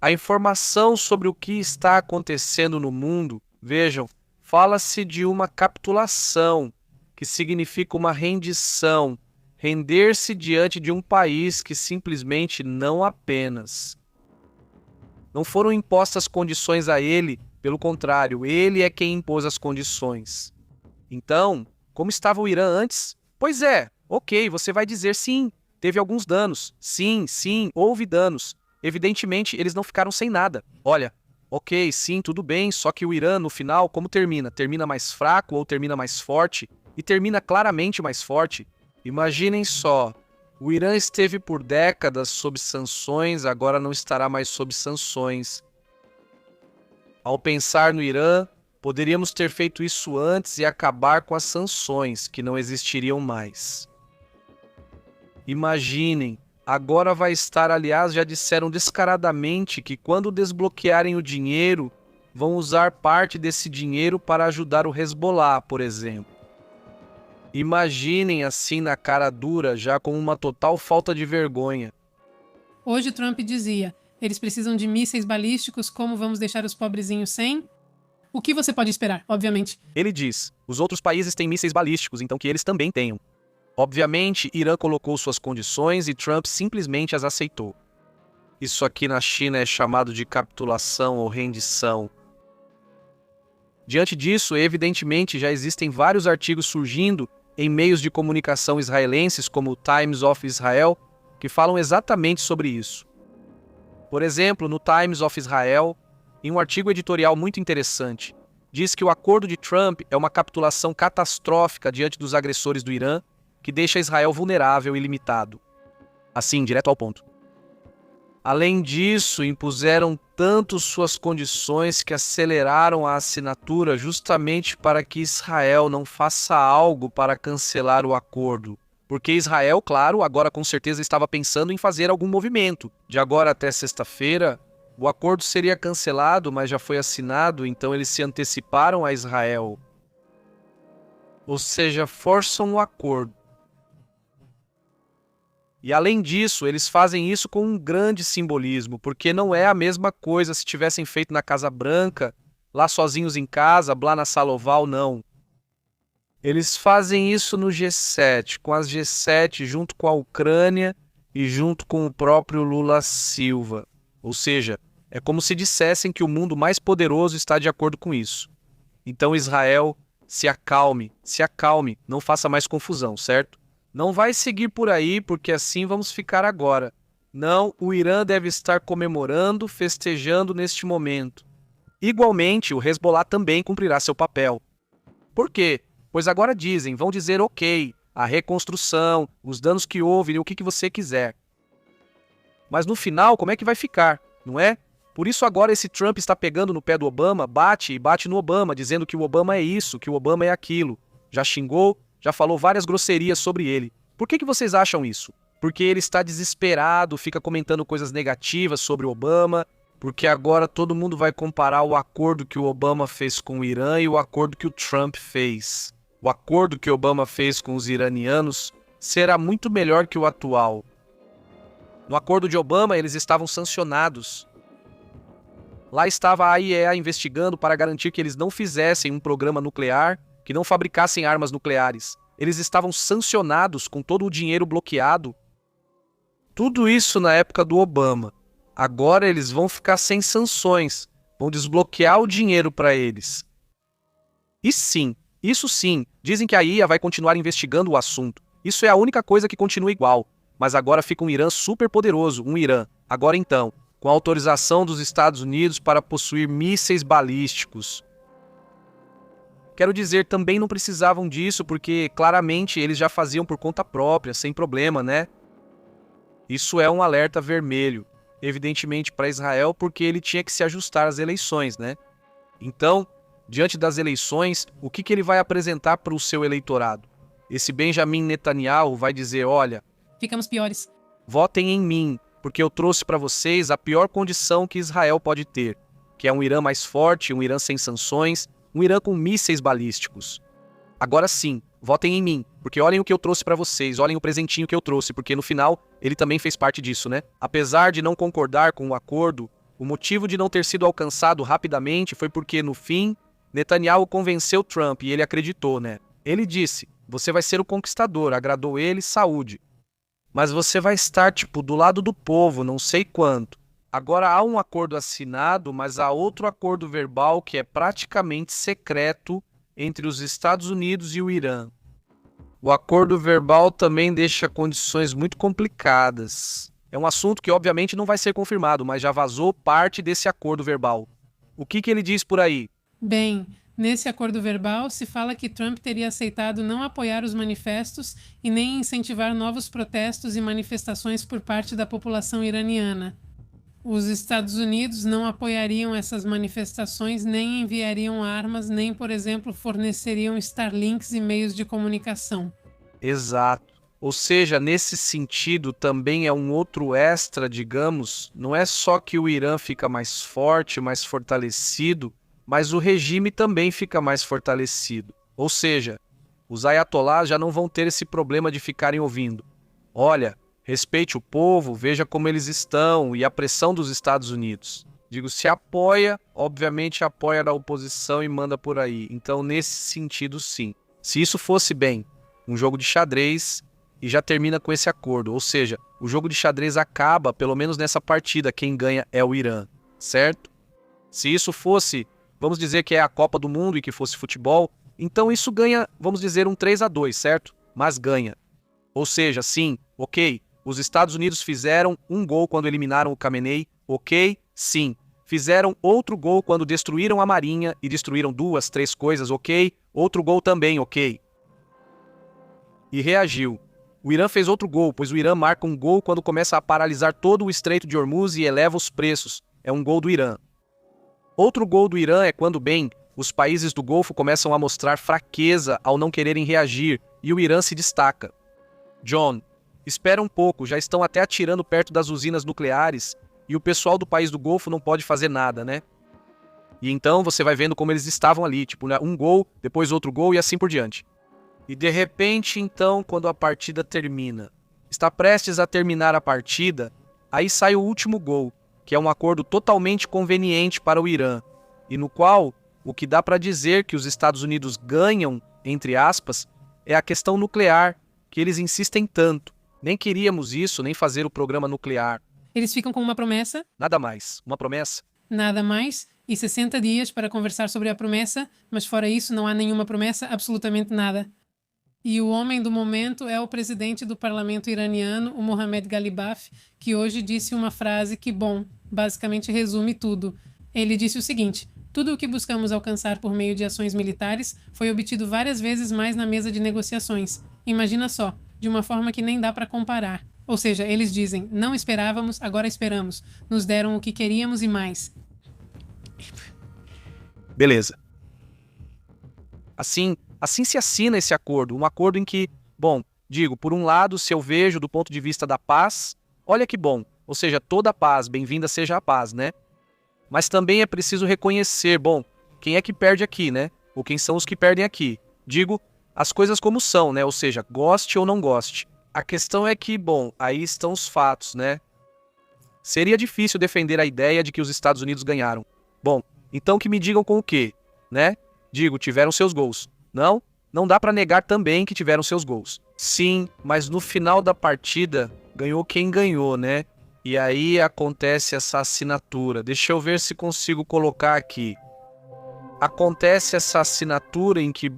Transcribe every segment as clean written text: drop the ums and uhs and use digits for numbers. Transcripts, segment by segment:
A informação sobre o que está acontecendo no mundo, vejam, fala-se de uma capitulação, que significa uma rendição, render-se diante de um país que simplesmente não apenas. Não foram impostas condições a ele, pelo contrário, ele é quem impôs as condições. Então, como estava o Irã antes? Pois é, ok, você vai dizer sim, teve alguns danos. Sim, houve danos. Evidentemente, eles não ficaram sem nada. Olha, ok, sim, tudo bem, só que o Irã, no final, como termina? Termina mais fraco ou termina mais forte? E termina claramente mais forte. Imaginem só, o Irã esteve por décadas sob sanções, agora não estará mais sob sanções. Ao pensar no Irã, poderíamos ter feito isso antes e acabar com as sanções, que não existiriam mais. Imaginem, agora vai estar, aliás, já disseram descaradamente que quando desbloquearem o dinheiro, vão usar parte desse dinheiro para ajudar o Hezbollah, por exemplo. Imaginem assim na cara dura, já com uma total falta de vergonha. Hoje Trump dizia, eles precisam de mísseis balísticos, como vamos deixar os pobrezinhos sem? O que você pode esperar, obviamente? Ele diz, os outros países têm mísseis balísticos, então que eles também tenham. Obviamente, Irã colocou suas condições e Trump simplesmente as aceitou. Isso aqui na China é chamado de capitulação ou rendição. Diante disso, evidentemente, já existem vários artigos surgindo em meios de comunicação israelenses, como o Times of Israel, que falam exatamente sobre isso. Por exemplo, no Times of Israel, em um artigo editorial muito interessante, diz que o acordo de Trump é uma capitulação catastrófica diante dos agressores do Irã, que deixa Israel vulnerável e limitado. Assim, direto ao ponto. Além disso, impuseram tanto suas condições que aceleraram a assinatura justamente para que Israel não faça algo para cancelar o acordo. Porque Israel, claro, agora com certeza estava pensando em fazer algum movimento. De agora até sexta-feira, o acordo seria cancelado, mas já foi assinado, então eles se anteciparam a Israel. Ou seja, forçam o acordo. E além disso, eles fazem isso com um grande simbolismo, porque não é a mesma coisa se tivessem feito na Casa Branca, lá sozinhos em casa, lá na sala oval, não. Eles fazem isso no G7, com as G7 junto com a Ucrânia e junto com o próprio Lula Silva. Ou seja, é como se dissessem que o mundo mais poderoso está de acordo com isso. Então Israel, se acalme, não faça mais confusão, certo? Não vai seguir por aí, porque assim vamos ficar agora. Não, o Irã deve estar comemorando, festejando neste momento. Igualmente, o Hezbollah também cumprirá seu papel. Por quê? Pois agora vão dizer ok, a reconstrução, os danos que houve e o que você quiser. Mas no final, como é que vai ficar, não é? Por isso agora esse Trump está pegando no pé do Obama, bate no Obama, dizendo que o Obama é isso, que o Obama é aquilo. Já xingou, já falou várias grosserias sobre ele. Por que vocês acham isso? Porque ele está desesperado, fica comentando coisas negativas sobre o Obama, porque agora todo mundo vai comparar o acordo que o Obama fez com o Irã e o acordo que o Trump fez. O acordo que o Obama fez com os iranianos será muito melhor que o atual. No acordo de Obama, eles estavam sancionados. Lá estava a IAEA investigando para garantir que eles não fizessem um programa nuclear, que não fabricassem armas nucleares. Eles estavam sancionados com todo o dinheiro bloqueado. Tudo isso na época do Obama. Agora eles vão ficar sem sanções, vão desbloquear o dinheiro para eles. E sim, isso sim, dizem que a IA vai continuar investigando o assunto. Isso é a única coisa que continua igual. Mas agora fica um Irã super poderoso, um Irã, agora então, com autorização dos Estados Unidos para possuir mísseis balísticos. Quero dizer, também não precisavam disso, porque claramente eles já faziam por conta própria, sem problema, né? Isso é um alerta vermelho, evidentemente para Israel, porque ele tinha que se ajustar às eleições, né? Então, diante das eleições, o que ele vai apresentar para o seu eleitorado? Esse Benjamin Netanyahu vai dizer, olha, ficamos piores. Votem em mim, porque eu trouxe para vocês a pior condição que Israel pode ter, que é um Irã mais forte, um Irã sem sanções, um Irã com mísseis balísticos. Agora sim, votem em mim, porque olhem o que eu trouxe para vocês, olhem o presentinho que eu trouxe, porque no final ele também fez parte disso, né? Apesar de não concordar com o acordo, O motivo de não ter sido alcançado rapidamente foi porque, no fim, Netanyahu convenceu Trump e ele acreditou, né? Ele disse, você vai ser o conquistador, agradou ele, saúde. Mas você vai estar, do lado do povo, não sei quanto. Agora há um acordo assinado, mas há outro acordo verbal que é praticamente secreto entre os Estados Unidos e o Irã. O acordo verbal também deixa condições muito complicadas. É um assunto que obviamente não vai ser confirmado, mas já vazou parte desse acordo verbal. O que ele diz por aí? Bem, nesse acordo verbal se fala que Trump teria aceitado não apoiar os manifestos e nem incentivar novos protestos e manifestações por parte da população iraniana. Os Estados Unidos não apoiariam essas manifestações, nem enviariam armas, nem, por exemplo, forneceriam Starlinks e meios de comunicação. Exato. Ou seja, nesse sentido também é um outro extra, digamos, não é só que o Irã fica mais forte, mais fortalecido, mas o regime também fica mais fortalecido. Ou seja, os ayatolás já não vão ter esse problema de ficarem ouvindo. Olha, respeite o povo, veja como eles estão e a pressão dos Estados Unidos. Digo, se apoia, obviamente apoia a oposição e manda por aí. Então, nesse sentido, sim. Se isso fosse bem, um jogo de xadrez e já termina com esse acordo. Ou seja, o jogo de xadrez acaba, pelo menos nessa partida, quem ganha é o Irã, certo? Se isso fosse, vamos dizer que é a Copa do Mundo e que fosse futebol, então isso ganha, vamos dizer, um 3-2, certo? Mas ganha. Ou seja, sim, ok, os Estados Unidos fizeram um gol quando eliminaram o Khamenei, ok, sim. Fizeram outro gol quando destruíram a Marinha e destruíram 2, 3 coisas, ok. Outro gol também, ok. E reagiu. O Irã fez outro gol, pois o Irã marca um gol quando começa a paralisar todo o Estreito de Hormuz e eleva os preços. É um gol do Irã. Outro gol do Irã é quando, os países do Golfo começam a mostrar fraqueza ao não quererem reagir e o Irã se destaca. John, espera um pouco, já estão até atirando perto das usinas nucleares e o pessoal do país do Golfo não pode fazer nada, né? E então você vai vendo como eles estavam ali, né, um gol, depois outro gol e assim por diante. E de repente, então, quando a partida termina, está prestes a terminar a partida, aí sai o último gol, que é um acordo totalmente conveniente para o Irã, e no qual o que dá para dizer que os Estados Unidos ganham, entre aspas, é a questão nuclear, que eles insistem tanto. Nem queríamos isso, nem fazer o programa nuclear. Eles ficam com uma promessa. Nada mais. Uma promessa. Nada mais. E 60 dias para conversar sobre a promessa, mas fora isso não há nenhuma promessa, absolutamente nada. E o homem do momento é o presidente do parlamento iraniano, o Mohammad Ghalibaf, que hoje disse uma frase que, basicamente resume tudo. Ele disse o seguinte: tudo o que buscamos alcançar por meio de ações militares foi obtido várias vezes mais na mesa de negociações. Imagina só, de uma forma que nem dá para comparar. Ou seja, eles dizem, não esperávamos, agora esperamos. Nos deram o que queríamos e mais. Beleza. Assim se assina esse acordo, um acordo em que, por um lado, se eu vejo do ponto de vista da paz, olha que bom, ou seja, toda a paz, bem-vinda seja a paz, né? Mas também é preciso reconhecer, quem é que perde aqui, né? Ou quem são os que perdem aqui? As coisas como são, né? Ou seja, goste ou não goste. A questão é que, aí estão os fatos, né? Seria difícil defender a ideia de que os Estados Unidos ganharam. Então que me digam com o quê, né? Tiveram seus gols. Não dá para negar também que tiveram seus gols. Sim, mas no final da partida, ganhou quem ganhou, né? E aí acontece essa assinatura. Deixa eu ver se consigo colocar aqui. Acontece essa assinatura em que,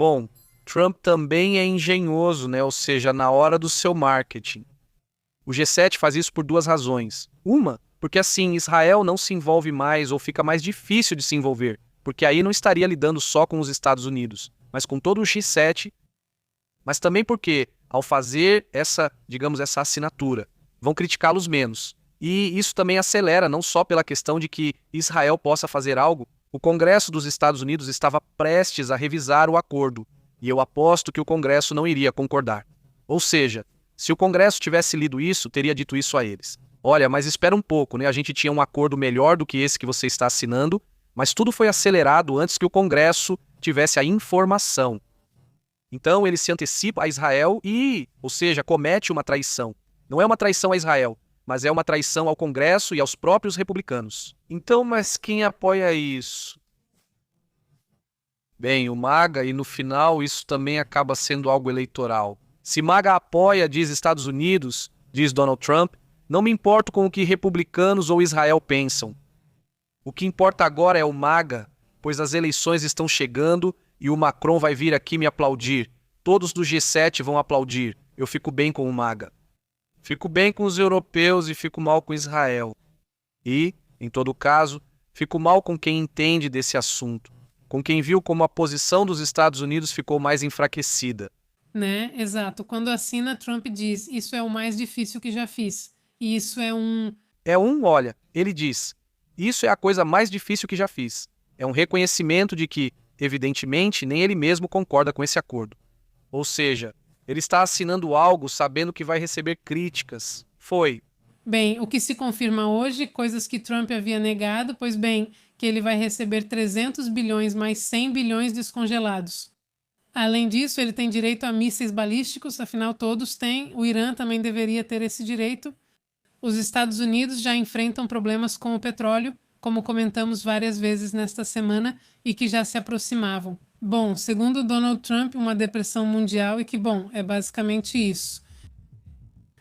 Trump também é engenhoso, né? Ou seja, na hora do seu marketing. O G7 faz isso por 2 razões. Uma, porque assim Israel não se envolve mais ou fica mais difícil de se envolver, porque aí não estaria lidando só com os Estados Unidos, mas com todo o G7, mas também porque, ao fazer essa assinatura, vão criticá-los menos. E isso também acelera, não só pela questão de que Israel possa fazer algo, o Congresso dos Estados Unidos estava prestes a revisar o acordo, e eu aposto que o Congresso não iria concordar. Ou seja, se o Congresso tivesse lido isso, teria dito isso a eles. Olha, mas espera um pouco, né? A gente tinha um acordo melhor do que esse que você está assinando, mas tudo foi acelerado antes que o Congresso tivesse a informação. Então ele se antecipa a Israel e, ou seja, comete uma traição. Não é uma traição a Israel, mas é uma traição ao Congresso e aos próprios republicanos. Então, mas quem apoia isso? Bem, o MAGA, e no final isso também acaba sendo algo eleitoral. Se MAGA apoia, diz Estados Unidos, diz Donald Trump, não me importo com o que republicanos ou Israel pensam. O que importa agora é o MAGA, pois as eleições estão chegando e o Macron vai vir aqui me aplaudir. Todos do G7 vão aplaudir. Eu fico bem com o MAGA. Fico bem com os europeus e fico mal com Israel. E, em todo caso, fico mal com quem entende desse assunto, com quem viu como a posição dos Estados Unidos ficou mais enfraquecida. Né? Exato. Quando assina, Trump diz: isso é o mais difícil que já fiz. E isso é um. Olha, ele diz, isso é a coisa mais difícil que já fiz. É um reconhecimento de que, evidentemente, nem ele mesmo concorda com esse acordo. Ou seja, ele está assinando algo sabendo que vai receber críticas. Foi. Bem, o que se confirma hoje, coisas que Trump havia negado, pois bem, que ele vai receber 300 bilhões mais 100 bilhões descongelados. Além disso, ele tem direito a mísseis balísticos, afinal todos têm, o Irã também deveria ter esse direito. Os Estados Unidos já enfrentam problemas com o petróleo, como comentamos várias vezes nesta semana, e que já se aproximavam. Bom, segundo Donald Trump, uma depressão mundial e que, bom, é basicamente isso.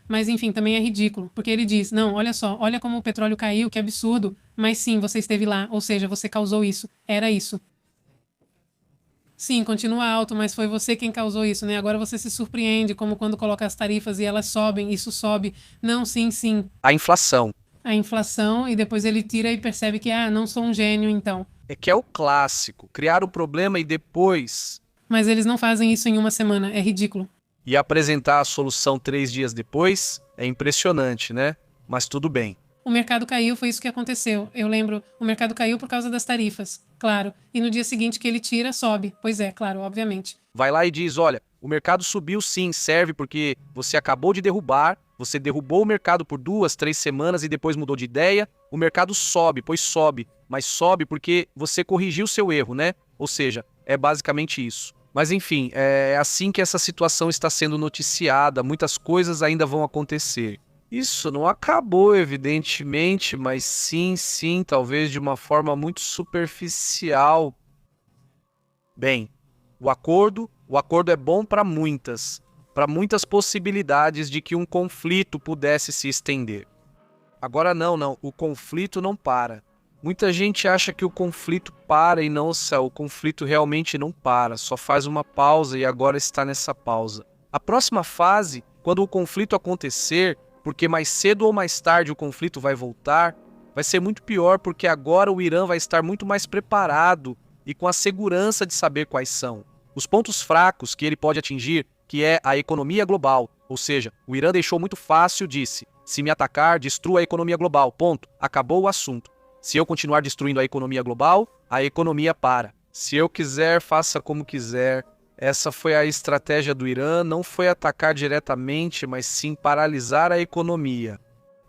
Mas, enfim, também é ridículo, porque ele diz, não, olha só, olha como o petróleo caiu, que absurdo. Mas sim, você esteve lá, ou seja, você causou isso, era isso. Sim, continua alto, mas foi você quem causou isso, né? Agora você se surpreende, como quando coloca as tarifas e elas sobem, isso sobe. Não, sim, sim. A inflação. A inflação, e depois ele tira e percebe que, não sou um gênio, então. É que é o clássico, criar o problema e depois... Mas eles não fazem isso em uma semana, é ridículo. E apresentar a solução 3 dias depois é impressionante, né? Mas tudo bem. O mercado caiu, foi isso que aconteceu. Eu lembro, o mercado caiu por causa das tarifas, claro. E no dia seguinte que ele tira, sobe. Pois é, claro, obviamente. Vai lá e diz, olha, o mercado subiu sim, serve porque você acabou de derrubar, você derrubou o mercado por 2, 3 semanas e depois mudou de ideia, o mercado sobe, pois sobe, mas sobe porque você corrigiu seu erro, né? Ou seja, é basicamente isso. Mas enfim, é assim que essa situação está sendo noticiada, muitas coisas ainda vão acontecer. Isso não acabou, evidentemente, mas sim, talvez de uma forma muito superficial. Bem, o acordo é bom para muitas possibilidades de que um conflito pudesse se estender. Agora não, o conflito não para. Muita gente acha que o conflito para e não, o conflito realmente não para, só faz uma pausa e agora está nessa pausa. A próxima fase, quando o conflito acontecer, porque mais cedo ou mais tarde o conflito vai voltar, vai ser muito pior porque agora o Irã vai estar muito mais preparado e com a segurança de saber quais são os pontos fracos que ele pode atingir, que é a economia global. Ou seja, o Irã deixou muito fácil, disse, se me atacar, destrua a economia global, ponto, acabou o assunto. Se eu continuar destruindo a economia global, a economia para. Se eu quiser, faça como quiser. Essa foi a estratégia do Irã, não foi atacar diretamente, mas sim paralisar a economia.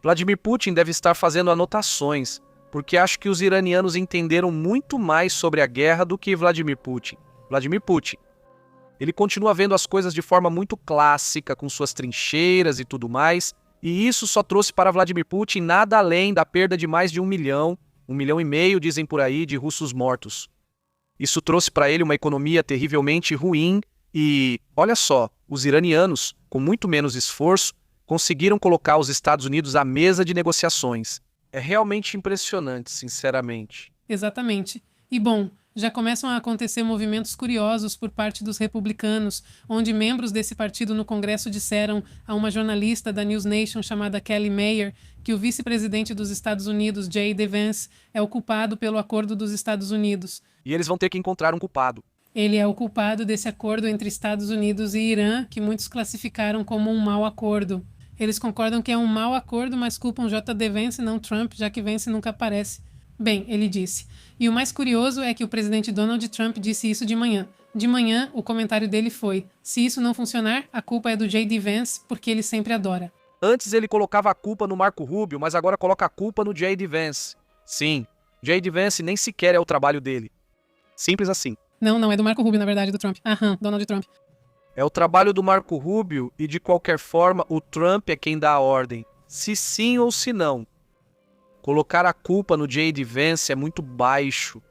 Vladimir Putin deve estar fazendo anotações, porque acho que os iranianos entenderam muito mais sobre a guerra do que Vladimir Putin. Vladimir Putin, ele continua vendo as coisas de forma muito clássica, com suas trincheiras e tudo mais, e isso só trouxe para Vladimir Putin nada além da perda de mais de 1 milhão, 1,5 milhão, dizem por aí, de russos mortos. Isso trouxe para ele uma economia terrivelmente ruim e, olha só, os iranianos, com muito menos esforço, conseguiram colocar os Estados Unidos à mesa de negociações. É realmente impressionante, sinceramente. Exatamente. E bom, já começam a acontecer movimentos curiosos por parte dos republicanos, onde membros desse partido no Congresso disseram a uma jornalista da News Nation chamada Kelly Mayer que o vice-presidente dos Estados Unidos, J.D. Vance, é o culpado pelo acordo dos Estados Unidos. E eles vão ter que encontrar um culpado. Ele é o culpado desse acordo entre Estados Unidos e Irã, que muitos classificaram como um mau acordo. Eles concordam que é um mau acordo, mas culpam J.D. Vance e não Trump, já que Vance nunca aparece. Bem, ele disse. E o mais curioso é que o presidente Donald Trump disse isso de manhã. De manhã, o comentário dele foi: se isso não funcionar, a culpa é do J.D. Vance, porque ele sempre adora. Antes ele colocava a culpa no Marco Rubio, mas agora coloca a culpa no J.D. Vance. Sim, J.D. Vance nem sequer é o trabalho dele. Simples assim. Não é do Marco Rubio, na verdade, do Trump. Donald Trump. É o trabalho do Marco Rubio e, de qualquer forma, o Trump é quem dá a ordem. se sim ou se não. Colocar a culpa no J.D. Vance é muito baixo.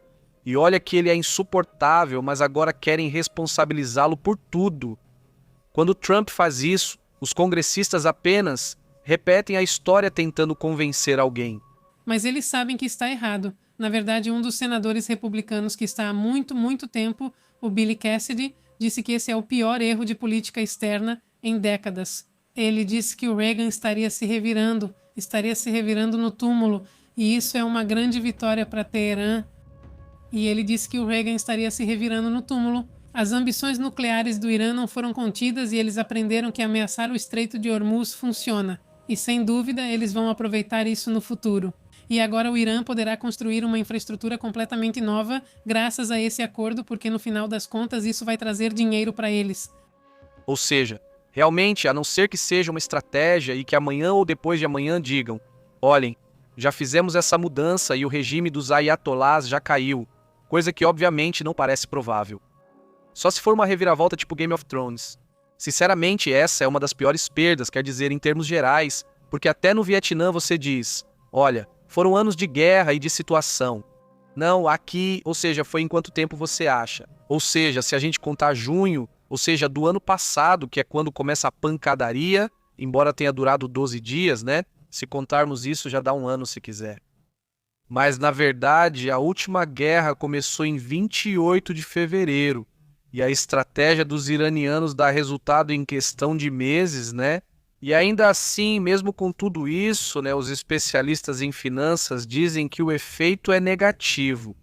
E olha que ele é insuportável, mas agora querem responsabilizá-lo por tudo. Quando Trump faz isso, os congressistas apenas repetem a história tentando convencer alguém. Mas eles sabem que está errado. Na verdade, um dos senadores republicanos que está há muito, muito tempo, o Billy Cassidy, disse que esse é o pior erro de política externa em décadas. Ele disse que o Reagan estaria se revirando no túmulo, e isso é uma grande vitória para Teherã. E ele disse que o Reagan estaria se revirando no túmulo. As ambições nucleares do Irã não foram contidas e eles aprenderam que ameaçar o Estreito de Hormuz funciona. E sem dúvida, eles vão aproveitar isso no futuro. E agora o Irã poderá construir uma infraestrutura completamente nova graças a esse acordo, porque no final das contas isso vai trazer dinheiro para eles. Ou seja, realmente, a não ser que seja uma estratégia e que amanhã ou depois de amanhã digam: olhem, já fizemos essa mudança e o regime dos ayatolás já caiu, coisa que obviamente não parece provável. Só se for uma reviravolta tipo Game of Thrones. Sinceramente, essa é uma das piores perdas, quer dizer, em termos gerais, porque até no Vietnã você diz: olha, foram anos de guerra e de situação. Não, aqui, ou seja, foi em quanto tempo você acha? Ou seja, se a gente contar junho, ou seja, do ano passado, que é quando começa a pancadaria, embora tenha durado 12 dias, né? Se contarmos isso, já dá um ano se quiser. Mas, na verdade, a última guerra começou em 28 de fevereiro. E a estratégia dos iranianos dá resultado em questão de meses, né? E ainda assim, mesmo com tudo isso, né, os especialistas em finanças dizem que o efeito é negativo.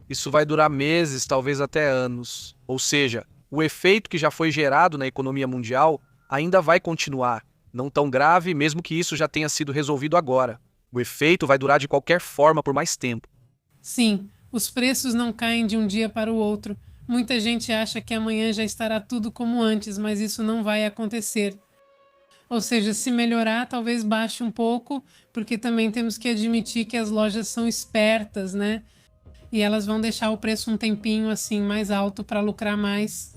Isso vai durar meses, talvez até anos. Ou seja, o efeito que já foi gerado na economia mundial ainda vai continuar. Não tão grave, mesmo que isso já tenha sido resolvido agora. O efeito vai durar de qualquer forma por mais tempo. Sim, os preços não caem de um dia para o outro. Muita gente acha que amanhã já estará tudo como antes, mas isso não vai acontecer. Ou seja, se melhorar, talvez baixe um pouco, porque também temos que admitir que as lojas são espertas, né? E elas vão deixar o preço um tempinho assim mais alto para lucrar mais.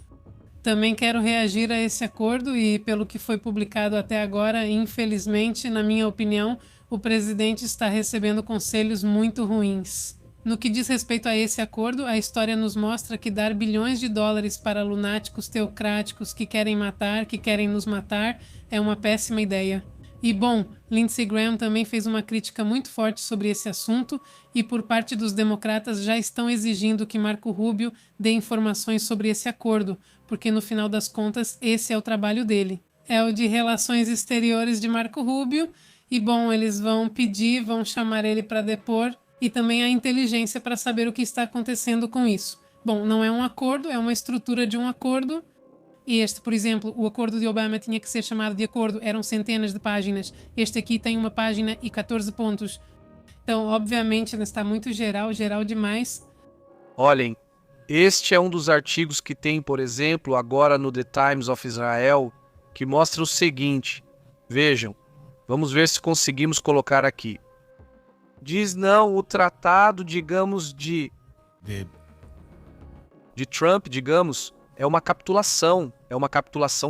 Também quero reagir a esse acordo e, pelo que foi publicado até agora, infelizmente, na minha opinião, o presidente está recebendo conselhos muito ruins. No que diz respeito a esse acordo, a história nos mostra que dar bilhões de dólares para lunáticos teocráticos que querem matar, que querem nos matar, é uma péssima ideia. E bom, Lindsey Graham também fez uma crítica muito forte sobre esse assunto e por parte dos democratas já estão exigindo que Marco Rubio dê informações sobre esse acordo, porque no final das contas esse é o trabalho dele. É o de Relações Exteriores de Marco Rubio e bom, eles vão pedir, vão chamar ele para depor e também a inteligência para saber o que está acontecendo com isso. Bom, não é um acordo, é uma estrutura de um acordo. E este, por exemplo, o acordo de Obama tinha que ser chamado de acordo, eram centenas de páginas. Este aqui tem uma página e 14 pontos. Então, obviamente, está muito geral, geral demais. Olhem, este é um dos artigos que tem, por exemplo, agora no The Times of Israel, que mostra o seguinte. Vejam, vamos ver se conseguimos colocar aqui. Diz não, o tratado, digamos, de Trump, digamos, é uma capitulação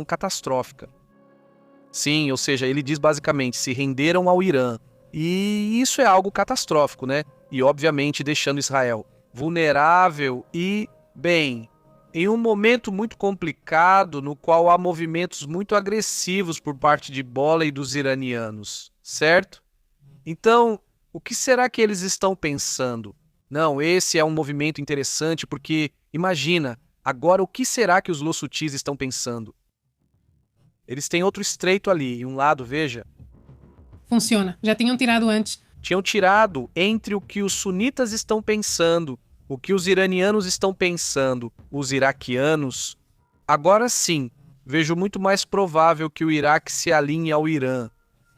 catastrófica. Sim, ou seja, ele diz basicamente, se renderam ao Irã. E isso é algo catastrófico, né? E obviamente deixando Israel vulnerável e, bem, em um momento muito complicado no qual há movimentos muito agressivos por parte de Bola e dos iranianos, certo? Então, o que será que eles estão pensando? Não, esse é um movimento interessante porque, imagina, agora o que será que os Lossutis estão pensando? Eles têm outro estreito ali, em um lado, veja. Funciona, já tinham tirado antes. Tinham tirado entre o que os sunitas estão pensando, o que os iranianos estão pensando, os iraquianos. Agora sim, vejo muito mais provável que o Iraque se alinhe ao Irã.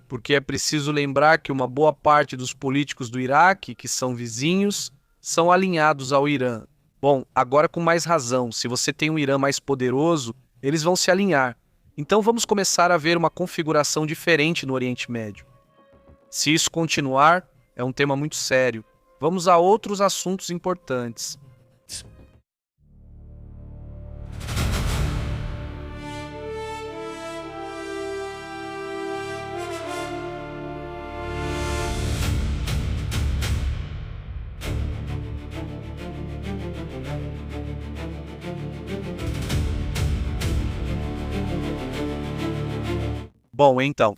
Porque é preciso lembrar que uma boa parte dos políticos do Iraque, que são vizinhos, são alinhados ao Irã. Bom, agora com mais razão, se você tem um Irã mais poderoso, eles vão se alinhar. Então vamos começar a ver uma configuração diferente no Oriente Médio. Se isso continuar, é um tema muito sério. Vamos a outros assuntos importantes. Bom, então.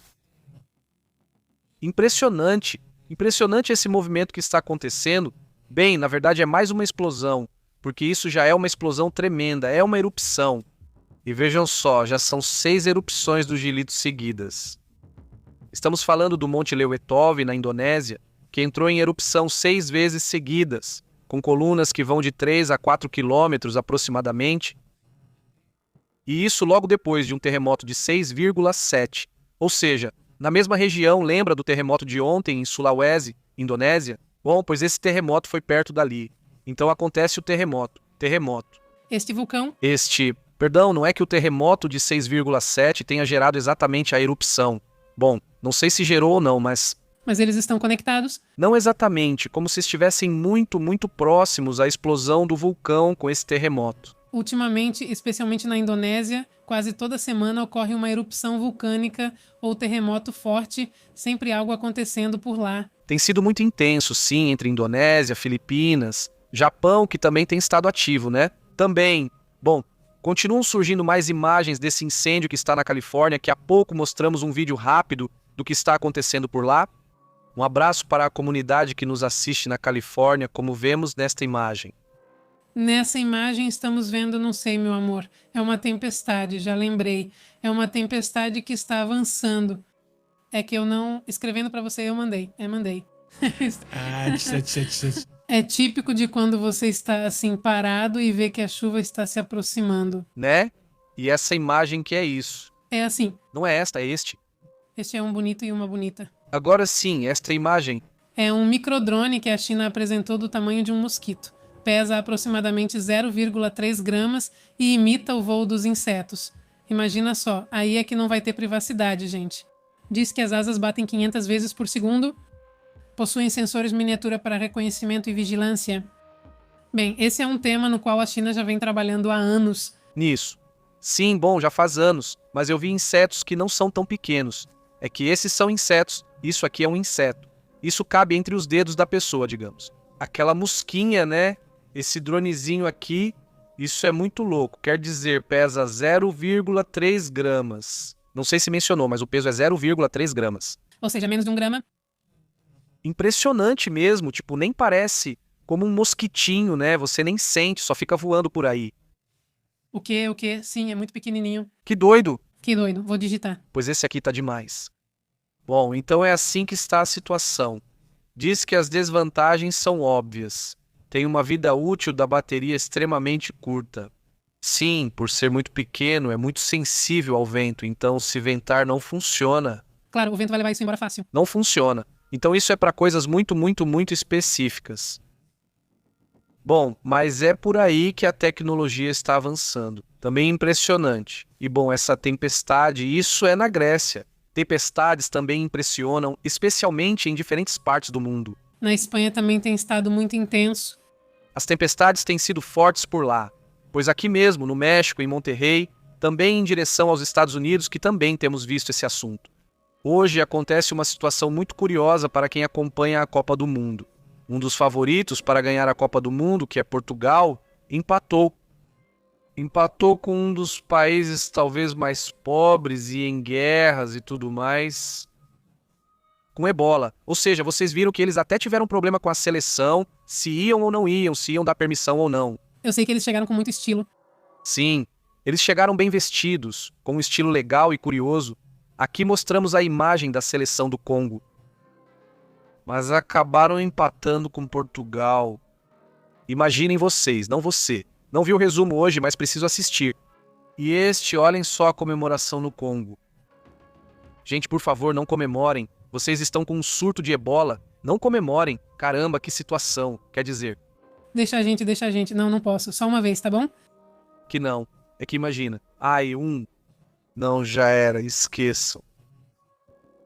Impressionante. Impressionante esse movimento que está acontecendo. Bem, na verdade é mais uma explosão, porque isso já é uma explosão tremenda, é uma erupção. E vejam só, já são 6 erupções do Gilito seguidas. Estamos falando do Monte Leuetov, na Indonésia, que entrou em erupção 6 vezes seguidas, com colunas que vão de 3 a 4 quilômetros aproximadamente. E isso logo depois de um terremoto de 6,7. Ou seja, na mesma região, lembra do terremoto de ontem em Sulawesi, Indonésia? Bom, pois esse terremoto foi perto dali. Então acontece o terremoto. Este vulcão Perdão, não é que o terremoto de 6,7 tenha gerado exatamente a erupção. Bom, não sei se gerou ou não, mas eles estão conectados? não exatamente, como se estivessem muito, muito próximos à explosão do vulcão com esse terremoto. Ultimamente, especialmente na Indonésia, quase toda semana ocorre uma erupção vulcânica ou terremoto forte, sempre algo acontecendo por lá. Tem sido muito intenso, sim, entre Indonésia, Filipinas, Japão, que também tem estado ativo, né? Também, bom, continuam surgindo mais imagens desse incêndio que está na Califórnia, que há pouco mostramos um vídeo rápido do que está acontecendo por lá. Um abraço para a comunidade que nos assiste na Califórnia, como vemos nesta imagem. Nessa imagem estamos vendo, não sei, meu amor, é uma tempestade, já lembrei. É uma tempestade que está avançando. É que eu não... Escrevendo para você, eu mandei. Mandei. É típico de quando você está assim parado e vê que a chuva está se aproximando. Né? E essa imagem que é isso. É assim. Não é esta, é este. Este é um bonito e uma bonita. Agora sim, esta imagem. É um microdrone que a China apresentou do tamanho de um mosquito. Pesa aproximadamente 0,3 gramas e imita o voo dos insetos. Imagina só, aí é que não vai ter privacidade, gente. Diz que as asas batem 500 vezes por segundo, possuem sensores miniatura para reconhecimento e vigilância. Bem, esse é um tema no qual a China já vem trabalhando há anos. Nisso. Sim, bom, já faz anos, mas eu vi insetos que não são tão pequenos. É que esses são insetos, isso aqui é um inseto. Isso cabe entre os dedos da pessoa, digamos. Aquela mosquinha, né? Esse dronezinho aqui, isso é muito louco. Quer dizer, pesa 0,3 gramas. Não sei se mencionou, mas o peso é 0,3 gramas. Ou seja, menos de 1 grama. Impressionante mesmo, tipo, nem parece como um mosquitinho, né? Você nem sente, só fica voando por aí. O quê? Sim, é muito pequenininho. Que doido! Que doido, vou digitar. Pois esse aqui tá demais. Bom, então é assim que está a situação. Diz que as desvantagens são óbvias. Tem uma vida útil da bateria extremamente curta. Sim, por ser muito pequeno, é muito sensível ao vento, então se ventar não funciona. Claro, o vento vai levar isso embora fácil. Não funciona. Então isso é para coisas muito, muito, muito específicas. Bom, mas é por aí que a tecnologia está avançando. Também impressionante. E bom, essa tempestade, isso é na Grécia. Tempestades também impressionam, especialmente em diferentes partes do mundo. Na Espanha também tem estado muito intenso. As tempestades têm sido fortes por lá, pois aqui mesmo, no México, em Monterrey, também em direção aos Estados Unidos, que também temos visto esse assunto. Hoje acontece uma situação muito curiosa para quem acompanha a Copa do Mundo. Um dos favoritos para ganhar a Copa do Mundo, que é Portugal, empatou. Empatou com um dos países talvez mais pobres e em guerras e tudo mais, com ebola. Ou seja, vocês viram que eles até tiveram problema com a seleção, se iam ou não iam, se iam dar permissão ou não. Eu sei que eles chegaram com muito estilo. Sim, eles chegaram bem vestidos, com um estilo legal e curioso. Aqui mostramos a imagem da seleção do Congo. Mas acabaram empatando com Portugal. Imaginem vocês, não você. Não vi o resumo hoje, mas preciso assistir. E olhem só a comemoração no Congo. Gente, por favor, não comemorem. Vocês estão com um surto de ebola. Não comemorem. Caramba, que situação. Quer dizer... Deixa a gente. Não posso. Só uma vez, tá bom? Que não. É que imagina. Não, já era. Esqueçam.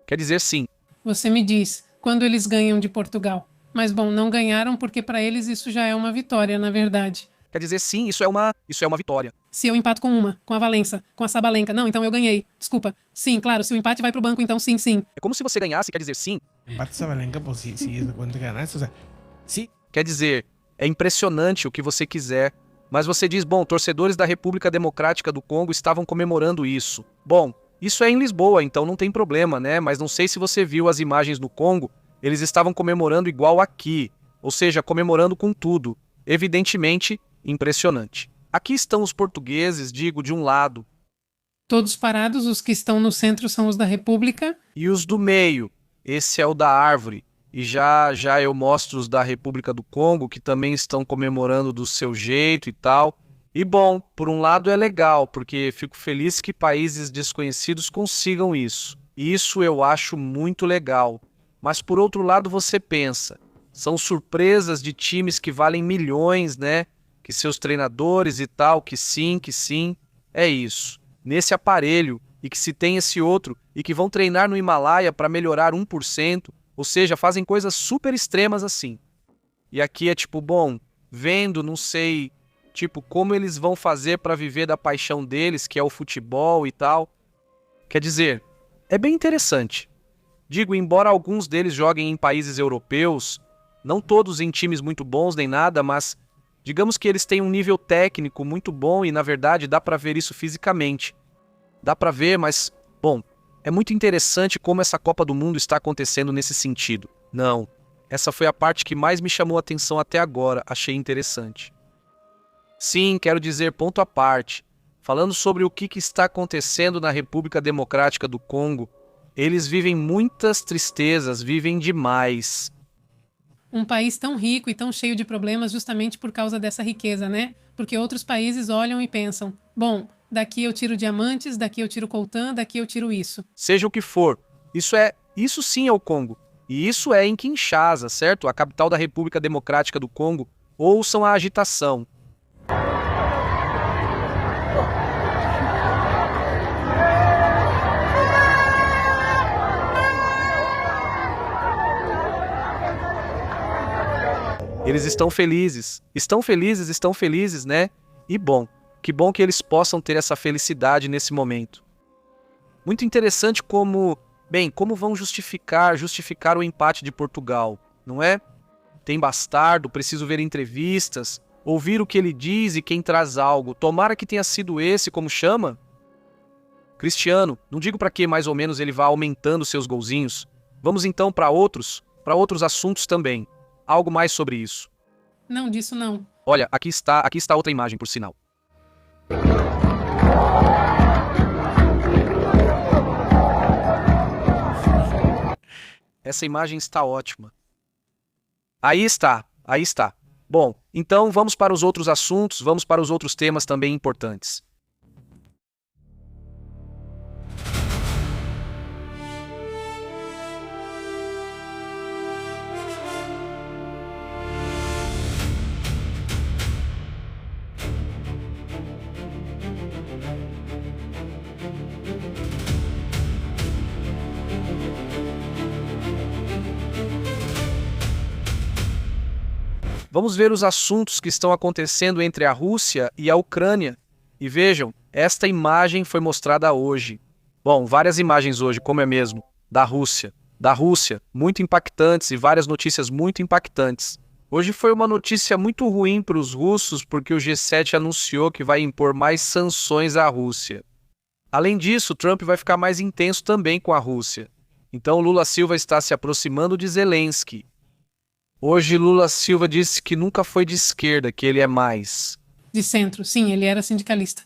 Quer dizer sim. Você me diz, quando eles ganham de Portugal? Mas bom, não ganharam porque para eles isso já é uma vitória, na verdade. Quer dizer sim, isso é uma vitória. Se eu empato com a Valença, com a Sabalenka, não, então eu ganhei. Desculpa. Sim, claro, se o empate vai pro banco, então sim. É como se você ganhasse, quer dizer sim. Empate Sabalenka, pues si cuenta que ganaste, o sea, sí. Quer dizer, é impressionante o que você quiser. Mas você diz, bom, torcedores da República Democrática do Congo estavam comemorando isso. Bom, Isso é em Lisboa, então não tem problema, né? Mas não sei se você viu as imagens no Congo, eles estavam comemorando igual aqui, ou seja, comemorando com tudo. Evidentemente, impressionante. Aqui estão os portugueses, digo, de um lado, Todos parados, os que estão no centro são os da República. e os do meio. Esse é o da árvore. E já eu mostro os da República do Congo, que também estão comemorando do seu jeito e tal. E bom, por um lado é legal, porque fico feliz que países desconhecidos consigam isso. Isso eu acho muito legal. Mas por outro lado você pensa, são surpresas de times que valem milhões, né? Que seus treinadores e tal, que sim, é isso. Nesse aparelho, e que se tem esse outro, e que vão treinar no Himalaia para melhorar 1%, ou seja, fazem coisas super extremas assim. E aqui é tipo, bom, vendo, não sei, tipo, como eles vão fazer para viver da paixão deles, que é o futebol e tal. Quer dizer, é bem interessante. Digo, embora alguns deles joguem em países europeus, não todos em times muito bons nem nada, mas digamos que eles têm um nível técnico muito bom e, na verdade, dá para ver isso fisicamente. Dá para ver, mas, bom, é muito interessante como essa Copa do Mundo está acontecendo nesse sentido. Não, essa foi a parte que mais me chamou a atenção até agora, achei interessante. Sim, quero dizer ponto à parte. Falando sobre o que está acontecendo na República Democrática do Congo, eles vivem muitas tristezas, vivem demais. Um país tão rico e tão cheio de problemas justamente por causa dessa riqueza, né? Porque outros países olham e pensam, bom, daqui eu tiro diamantes, daqui eu tiro coltan, daqui eu tiro isso. Seja o que for, isso sim é o Congo. E isso é em Kinshasa, certo? A capital da República Democrática do Congo. Ouçam a agitação. Eles estão felizes, né? E bom, que bom que eles possam ter essa felicidade nesse momento. Muito interessante como vão justificar o empate de Portugal, não é? Tem bastardo, preciso ver entrevistas, ouvir o que ele diz e quem traz algo. Tomara que tenha sido esse, como chama? Cristiano, não digo para que mais ou menos ele vá aumentando seus golzinhos. Vamos então para outros assuntos também. Algo mais sobre isso. Não, disso não. Olha, aqui está outra imagem, por sinal. Essa imagem está ótima. Aí está. Bom, então vamos para os outros assuntos, vamos para os outros temas também importantes. Vamos ver os assuntos que estão acontecendo entre a Rússia e a Ucrânia. E vejam, esta imagem foi mostrada hoje. Bom, várias imagens hoje, como é mesmo, da Rússia, muito impactantes e várias notícias muito impactantes. Hoje foi uma notícia muito ruim para os russos porque o G7 anunciou que vai impor mais sanções à Rússia. Além disso, Trump vai ficar mais intenso também com a Rússia. Então Lula Silva está se aproximando de Zelensky. Hoje Lula Silva disse que nunca foi de esquerda, que ele é mais. De centro, sim, ele era sindicalista.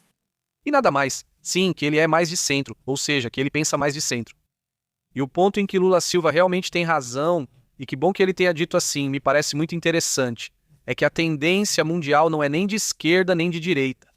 E nada mais. Sim, que ele é mais de centro, ou seja, que ele pensa mais de centro. E o ponto em que Lula Silva realmente tem razão, e que bom que ele tenha dito assim, me parece muito interessante, é que a tendência mundial não é nem de esquerda nem de direita.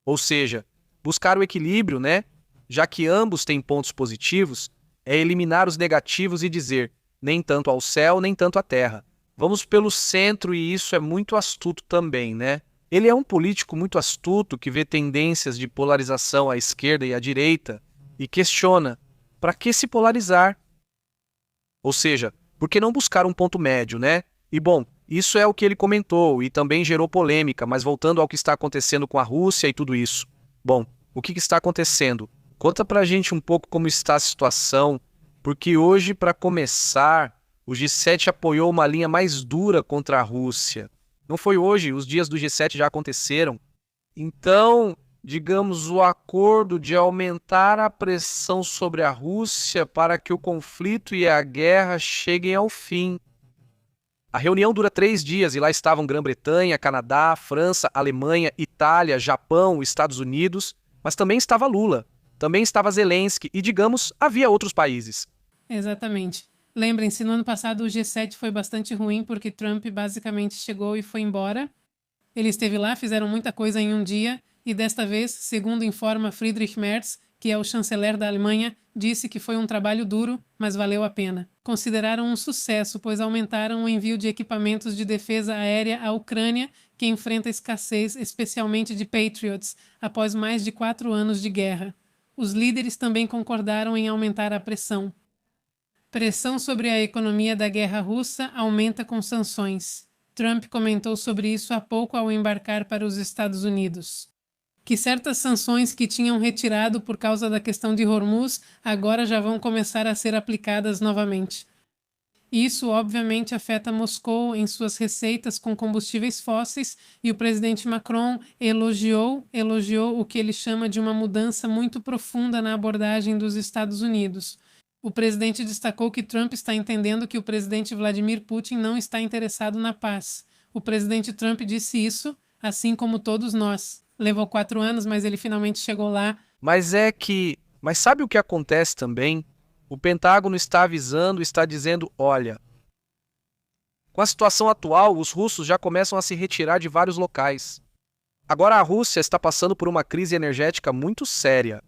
Ou seja, buscar o equilíbrio, né? Já que ambos têm pontos positivos, é eliminar os negativos e dizer, nem tanto ao céu, nem tanto à terra. Vamos pelo centro e isso é muito astuto também, né? Ele é um político muito astuto que vê tendências de polarização à esquerda e à direita e questiona, para que se polarizar? Ou seja, por que não buscar um ponto médio, né? E bom, isso é o que ele comentou e também gerou polêmica, mas voltando ao que está acontecendo com a Rússia e tudo isso. Bom, o que está acontecendo? Conta pra gente um pouco como está a situação, porque hoje, para começar, o G7 apoiou uma linha mais dura contra a Rússia. Não foi hoje, os dias do G7 já aconteceram. Então, digamos, o acordo de aumentar a pressão sobre a Rússia para que o conflito e a guerra cheguem ao fim. A reunião dura 3 dias e lá estavam Grã-Bretanha, Canadá, França, Alemanha, Itália, Japão, Estados Unidos, mas também estava Lula, também estava Zelensky e, digamos, havia outros países. Exatamente. Lembrem-se, no ano passado o G7 foi bastante ruim porque Trump basicamente chegou e foi embora. Ele esteve lá, fizeram muita coisa em um dia e desta vez, segundo informa Friedrich Merz, que é o chanceler da Alemanha, disse que foi um trabalho duro, mas valeu a pena. Consideraram um sucesso, pois aumentaram o envio de equipamentos de defesa aérea à Ucrânia, que enfrenta escassez, especialmente de Patriots, após mais de 4 anos de guerra. Os líderes também concordaram em aumentar a pressão. Pressão sobre a economia da guerra russa aumenta com sanções. Trump comentou sobre isso há pouco ao embarcar para os Estados Unidos. Que certas sanções que tinham retirado por causa da questão de Hormuz agora já vão começar a ser aplicadas novamente. Isso, obviamente, afeta Moscou em suas receitas com combustíveis fósseis e o presidente Macron elogiou o que ele chama de uma mudança muito profunda na abordagem dos Estados Unidos. O presidente destacou que Trump está entendendo que o presidente Vladimir Putin não está interessado na paz. O presidente Trump disse isso, assim como todos nós. Levou 4 anos, mas ele finalmente chegou lá. Mas sabe o que acontece também? O Pentágono está avisando, está dizendo, olha, com a situação atual, os russos já começam a se retirar de vários locais. Agora a Rússia está passando por uma crise energética muito séria.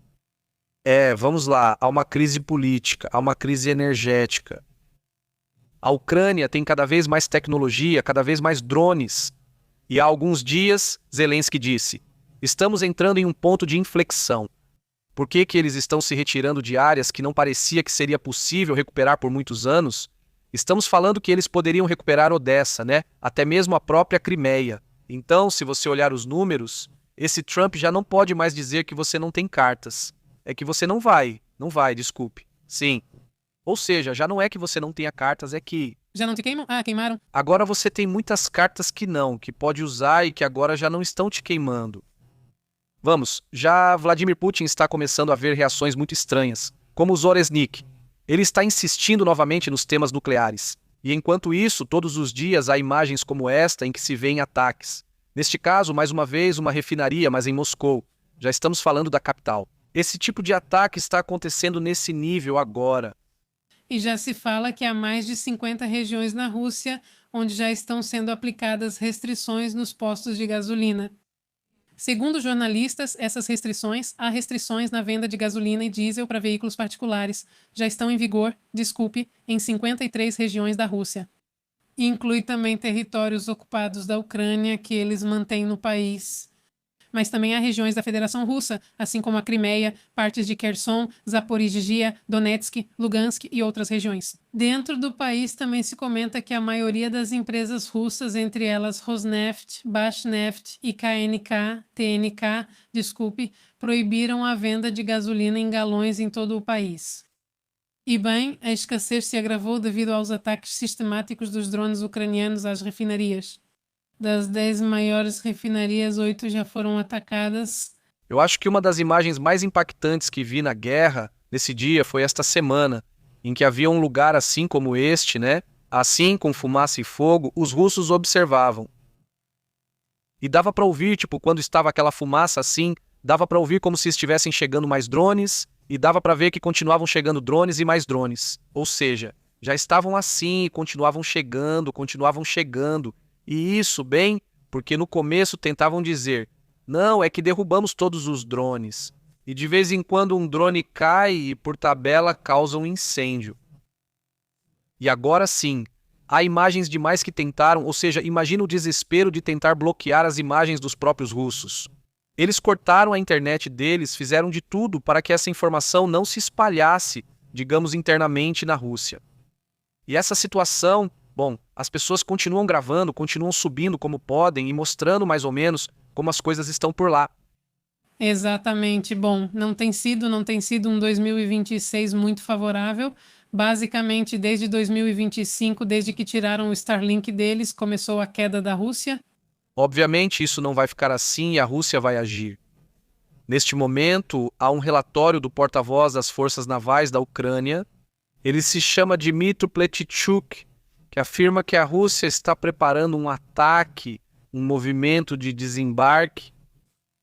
Vamos lá, há uma crise política, há uma crise energética. A Ucrânia tem cada vez mais tecnologia, cada vez mais drones. E há alguns dias, Zelensky disse, estamos entrando em um ponto de inflexão. Por que eles estão se retirando de áreas que não parecia que seria possível recuperar por muitos anos? Estamos falando que eles poderiam recuperar Odessa, né? Até mesmo a própria Crimeia. Então, se você olhar os números, esse Trump já não pode mais dizer que você não tem cartas. É que você não vai, desculpe. Sim. Ou seja, já não é que você não tenha cartas, é que... Já não te queimam? Ah, queimaram. Agora você tem muitas cartas que pode usar e que agora já não estão te queimando. Vamos, já Vladimir Putin está começando a ver reações muito estranhas, como o Zoresnik. Ele está insistindo novamente nos temas nucleares. E enquanto isso, todos os dias há imagens como esta em que se vêem ataques. Neste caso, mais uma vez, uma refinaria, mas em Moscou. Já estamos falando da capital. Esse tipo de ataque está acontecendo nesse nível agora. E já se fala que há mais de 50 regiões na Rússia onde já estão sendo aplicadas restrições nos postos de gasolina. Segundo jornalistas, há restrições na venda de gasolina e diesel para veículos particulares. Já estão em vigor, em 53 regiões da Rússia. Inclui também territórios ocupados da Ucrânia que eles mantêm no país. Mas também há regiões da Federação Russa, assim como a Crimeia, partes de Kherson, Zaporizhia, Donetsk, Lugansk e outras regiões. Dentro do país também se comenta que a maioria das empresas russas, entre elas Rosneft, Bashneft e TNK, proibiram a venda de gasolina em galões em todo o país. E bem, a escassez se agravou devido aos ataques sistemáticos dos drones ucranianos às refinarias. Das 10 maiores refinarias, 8 já foram atacadas. Eu acho que uma das imagens mais impactantes que vi na guerra, nesse dia, foi esta semana, em que havia um lugar assim como este, né? Assim, com fumaça e fogo, os russos observavam. E dava para ouvir, quando estava aquela fumaça assim, dava para ouvir como se estivessem chegando mais drones, e dava para ver que continuavam chegando drones e mais drones. Ou seja, já estavam assim e continuavam chegando. E isso, bem, porque no começo tentavam dizer, não, é que derrubamos todos os drones. E de vez em quando um drone cai e, por tabela, causa um incêndio. E agora sim, há imagens demais que tentaram, ou seja, imagina o desespero de tentar bloquear as imagens dos próprios russos. Eles cortaram a internet deles, fizeram de tudo para que essa informação não se espalhasse, digamos, internamente na Rússia. E essa situação... Bom, as pessoas continuam gravando, continuam subindo como podem e mostrando mais ou menos como as coisas estão por lá. Exatamente. Bom, não tem sido um 2026 muito favorável. Basicamente, desde 2025, desde que tiraram o Starlink deles, começou a queda da Rússia. Obviamente, isso não vai ficar assim e a Rússia vai agir. Neste momento, há um relatório do porta-voz das Forças Navais da Ucrânia. Ele se chama Dmytro Pletychuk, que afirma que a Rússia está preparando um ataque, um movimento de desembarque.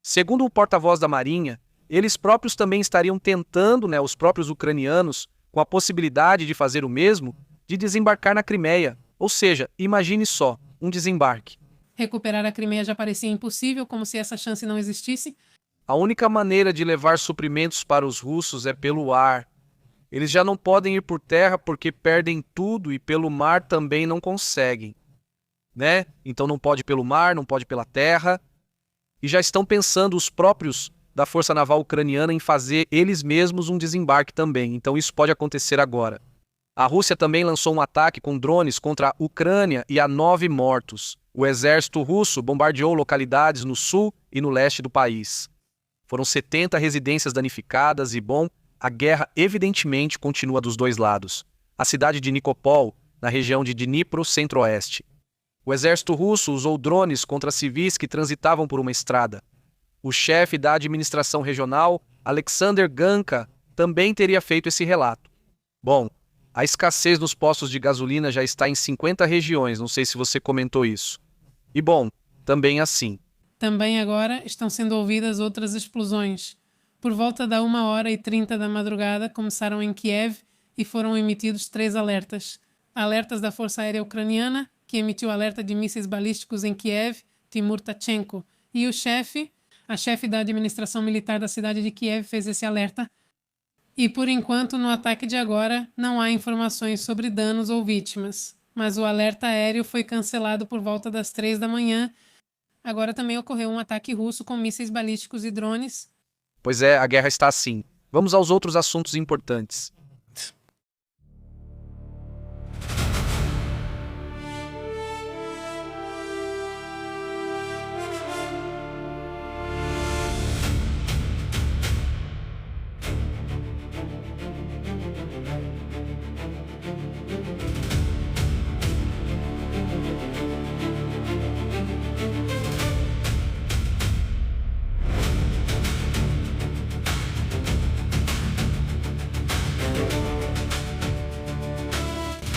Segundo o porta-voz da Marinha, eles próprios também estariam tentando, os próprios ucranianos, com a possibilidade de fazer o mesmo, de desembarcar na Crimeia. Ou seja, imagine só, um desembarque. Recuperar a Crimeia já parecia impossível, como se essa chance não existisse. A única maneira de levar suprimentos para os russos é pelo ar. Eles já não podem ir por terra porque perdem tudo e pelo mar também não conseguem, Então não pode pelo mar, não pode pela terra. E já estão pensando os próprios da Força Naval Ucraniana em fazer eles mesmos um desembarque também. Então isso pode acontecer agora. A Rússia também lançou um ataque com drones contra a Ucrânia e há 9 mortos. O exército russo bombardeou localidades no sul e no leste do país. Foram 70 residências danificadas e, a guerra evidentemente continua dos dois lados. A cidade de Nikopol, na região de Dnipro, centro-oeste. O exército russo usou drones contra civis que transitavam por uma estrada. O chefe da administração regional, Alexander Ganka, também teria feito esse relato. A escassez nos postos de gasolina já está em 50 regiões, não sei se você comentou isso. E também assim. Também agora estão sendo ouvidas outras explosões. Por volta da 1h30 da madrugada começaram em Kiev e foram emitidos 3 alertas. Alertas da Força Aérea Ucraniana, que emitiu alerta de mísseis balísticos em Kiev, Timur Tachenko, e a chefe da administração militar da cidade de Kiev fez esse alerta. E por enquanto, no ataque de agora, não há informações sobre danos ou vítimas. Mas o alerta aéreo foi cancelado por volta das 3 da manhã. Agora também ocorreu um ataque russo com mísseis balísticos e drones. Pois é, a guerra está assim. Vamos aos outros assuntos importantes.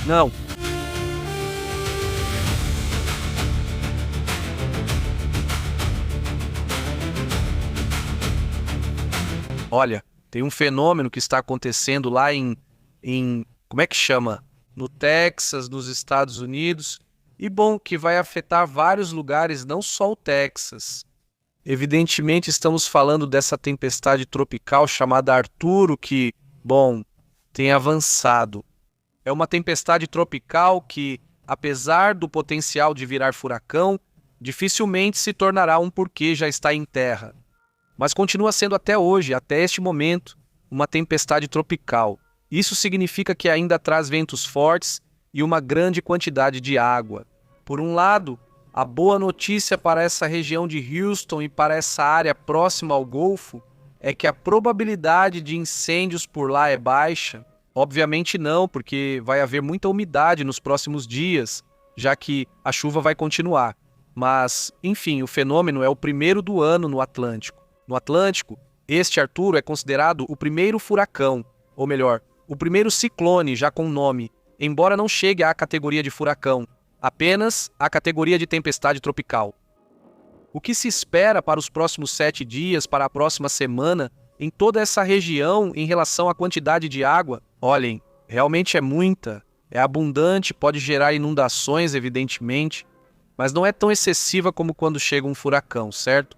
Não. Olha, tem um fenômeno que está acontecendo lá como é que chama? No Texas, nos Estados Unidos. E que vai afetar vários lugares, não só o Texas. Evidentemente, estamos falando dessa tempestade tropical chamada Arturo que, tem avançado. É uma tempestade tropical que, apesar do potencial de virar furacão, dificilmente se tornará porque já está em terra. Mas continua sendo até hoje, até este momento, uma tempestade tropical. Isso significa que ainda traz ventos fortes e uma grande quantidade de água. Por um lado, a boa notícia para essa região de Houston e para essa área próxima ao Golfo é que a probabilidade de incêndios por lá é baixa. Obviamente não, porque vai haver muita umidade nos próximos dias, já que a chuva vai continuar. Mas, enfim, o fenômeno é o primeiro do ano no Atlântico. No Atlântico, este Arturo é considerado o primeiro furacão, ou melhor, o primeiro ciclone já com nome, embora não chegue à categoria de furacão, apenas à categoria de tempestade tropical. O que se espera para os próximos 7 dias, para a próxima semana, em toda essa região em relação à quantidade de água? Olhem, realmente é muita, é abundante, pode gerar inundações, evidentemente, mas não é tão excessiva como quando chega um furacão, certo?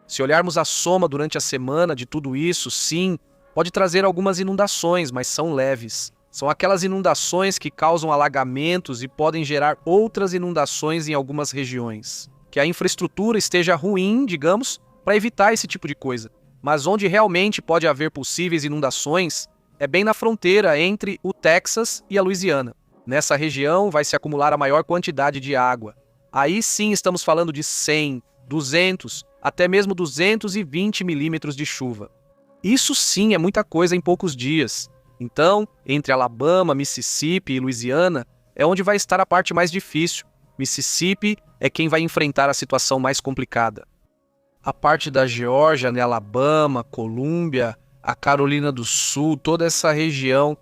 Se olharmos a soma durante a semana de tudo isso, sim, pode trazer algumas inundações, mas são leves. São aquelas inundações que causam alagamentos e podem gerar outras inundações em algumas regiões. Que a infraestrutura esteja ruim, digamos, para evitar esse tipo de coisa. Mas onde realmente pode haver possíveis inundações é bem na fronteira entre o Texas e a Louisiana. Nessa região vai se acumular a maior quantidade de água. Aí sim estamos falando de 100, 200, até mesmo 220 milímetros de chuva. Isso sim é muita coisa em poucos dias. Então, entre Alabama, Mississippi e Louisiana, é onde vai estar a parte mais difícil. Mississippi é quem vai enfrentar a situação mais complicada. a parte da Geórgia, né, Alabama, Colômbia, a Carolina do Sul, toda essa região.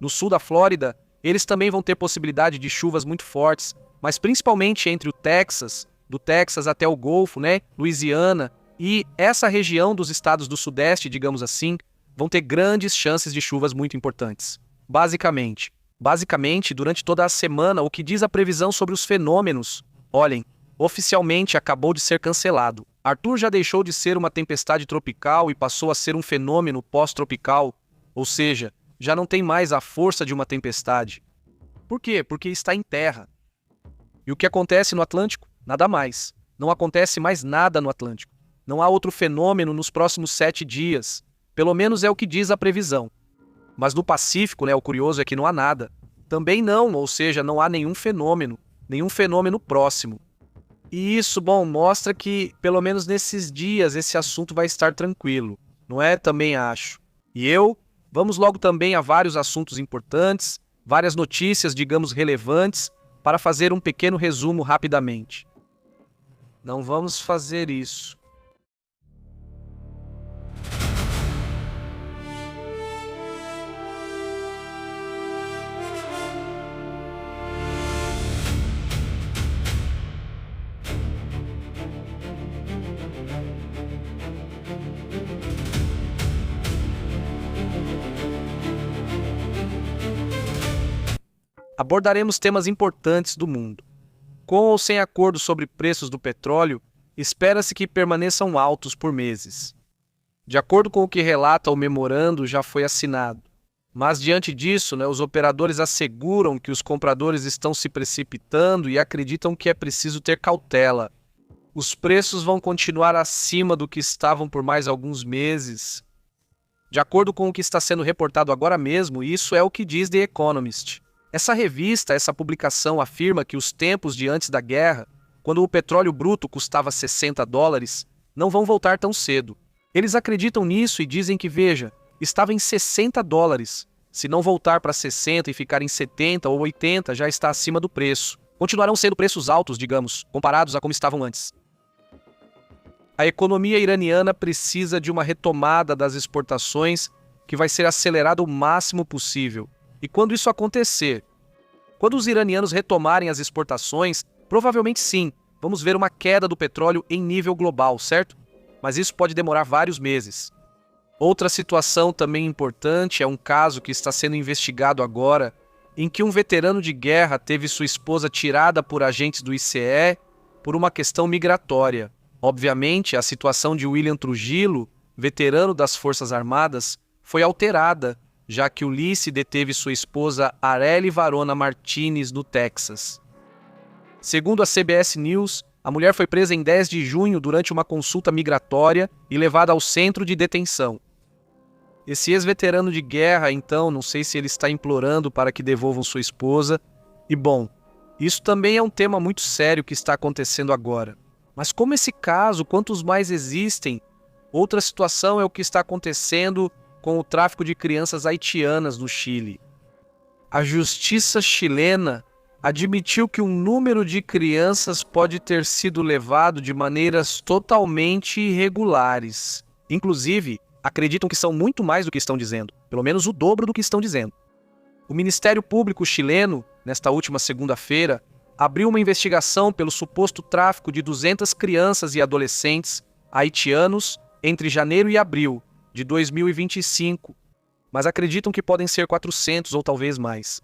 No sul da Flórida, eles também vão ter possibilidade de chuvas muito fortes, mas principalmente entre o Texas, do Texas até o Golfo, né, Louisiana, e essa região dos estados do Sudeste, digamos assim, vão ter grandes chances de chuvas muito importantes. Basicamente, durante toda a semana, o que diz a previsão sobre os fenômenos, olhem, oficialmente acabou de ser cancelado. Arthur já deixou de ser uma tempestade tropical e passou a ser um fenômeno pós-tropical, ou seja, já não tem mais a força de uma tempestade. Por quê? Porque está em terra. E o que acontece no Atlântico? Nada mais. Não acontece mais nada no Atlântico. Não há outro fenômeno nos próximos 7 dias. Pelo menos é o que diz a previsão. Mas no Pacífico, né, o curioso é que não há nada. Também não, ou seja, não há nenhum fenômeno próximo. E isso, bom, mostra que, pelo menos nesses dias, esse assunto vai estar tranquilo. Não é? Também acho. Vamos logo também a vários assuntos importantes, várias notícias, digamos, relevantes, para fazer um pequeno resumo rapidamente. Não vamos fazer isso. Abordaremos temas importantes do mundo. Com ou sem acordo sobre preços do petróleo, espera-se que permaneçam altos por meses. De acordo com o que relata o memorando, já foi assinado. Mas diante disso, os operadores asseguram que os compradores estão se precipitando e acreditam que é preciso ter cautela. Os preços vão continuar acima do que estavam por mais alguns meses. De acordo com o que está sendo reportado agora mesmo, isso é o que diz The Economist. Essa revista, essa publicação afirma que os tempos de antes da guerra, quando o petróleo bruto custava $60, não vão voltar tão cedo. Eles acreditam nisso e dizem que, veja, estava em $60. Se não voltar para 60 e ficar em 70 ou 80, já está acima do preço. Continuarão sendo preços altos, digamos, comparados a como estavam antes. A economia iraniana precisa de uma retomada das exportações que vai ser acelerada o máximo possível. E quando isso acontecer, quando os iranianos retomarem as exportações, provavelmente sim, vamos ver uma queda do petróleo em nível global, certo? Mas isso pode demorar vários meses. Outra situação também importante é um caso que está sendo investigado agora, em que um veterano de guerra teve sua esposa tirada por agentes do ICE por uma questão migratória. Obviamente, a situação de William Trujillo, veterano das Forças Armadas, foi alterada, já que Ulisse deteve sua esposa Arely Varona Martinez no Texas. Segundo a CBS News, a mulher foi presa em 10 de junho durante uma consulta migratória e levada ao centro de detenção. Esse ex-veterano de guerra, então, não sei se ele está implorando para que devolvam sua esposa. E bom, isso também é um tema muito sério que está acontecendo agora. Mas como esse caso, quantos mais existem? Outra situação é o que está acontecendo com o tráfico de crianças haitianas no Chile. A justiça chilena admitiu que um número de crianças pode ter sido levado de maneiras totalmente irregulares. Inclusive, acreditam que são muito mais do que estão dizendo, pelo menos o dobro do que estão dizendo. O Ministério Público chileno, nesta última segunda-feira, abriu uma investigação pelo suposto tráfico de 200 crianças e adolescentes haitianos entre janeiro e abril de 2025, mas acreditam que podem ser 400 ou talvez mais.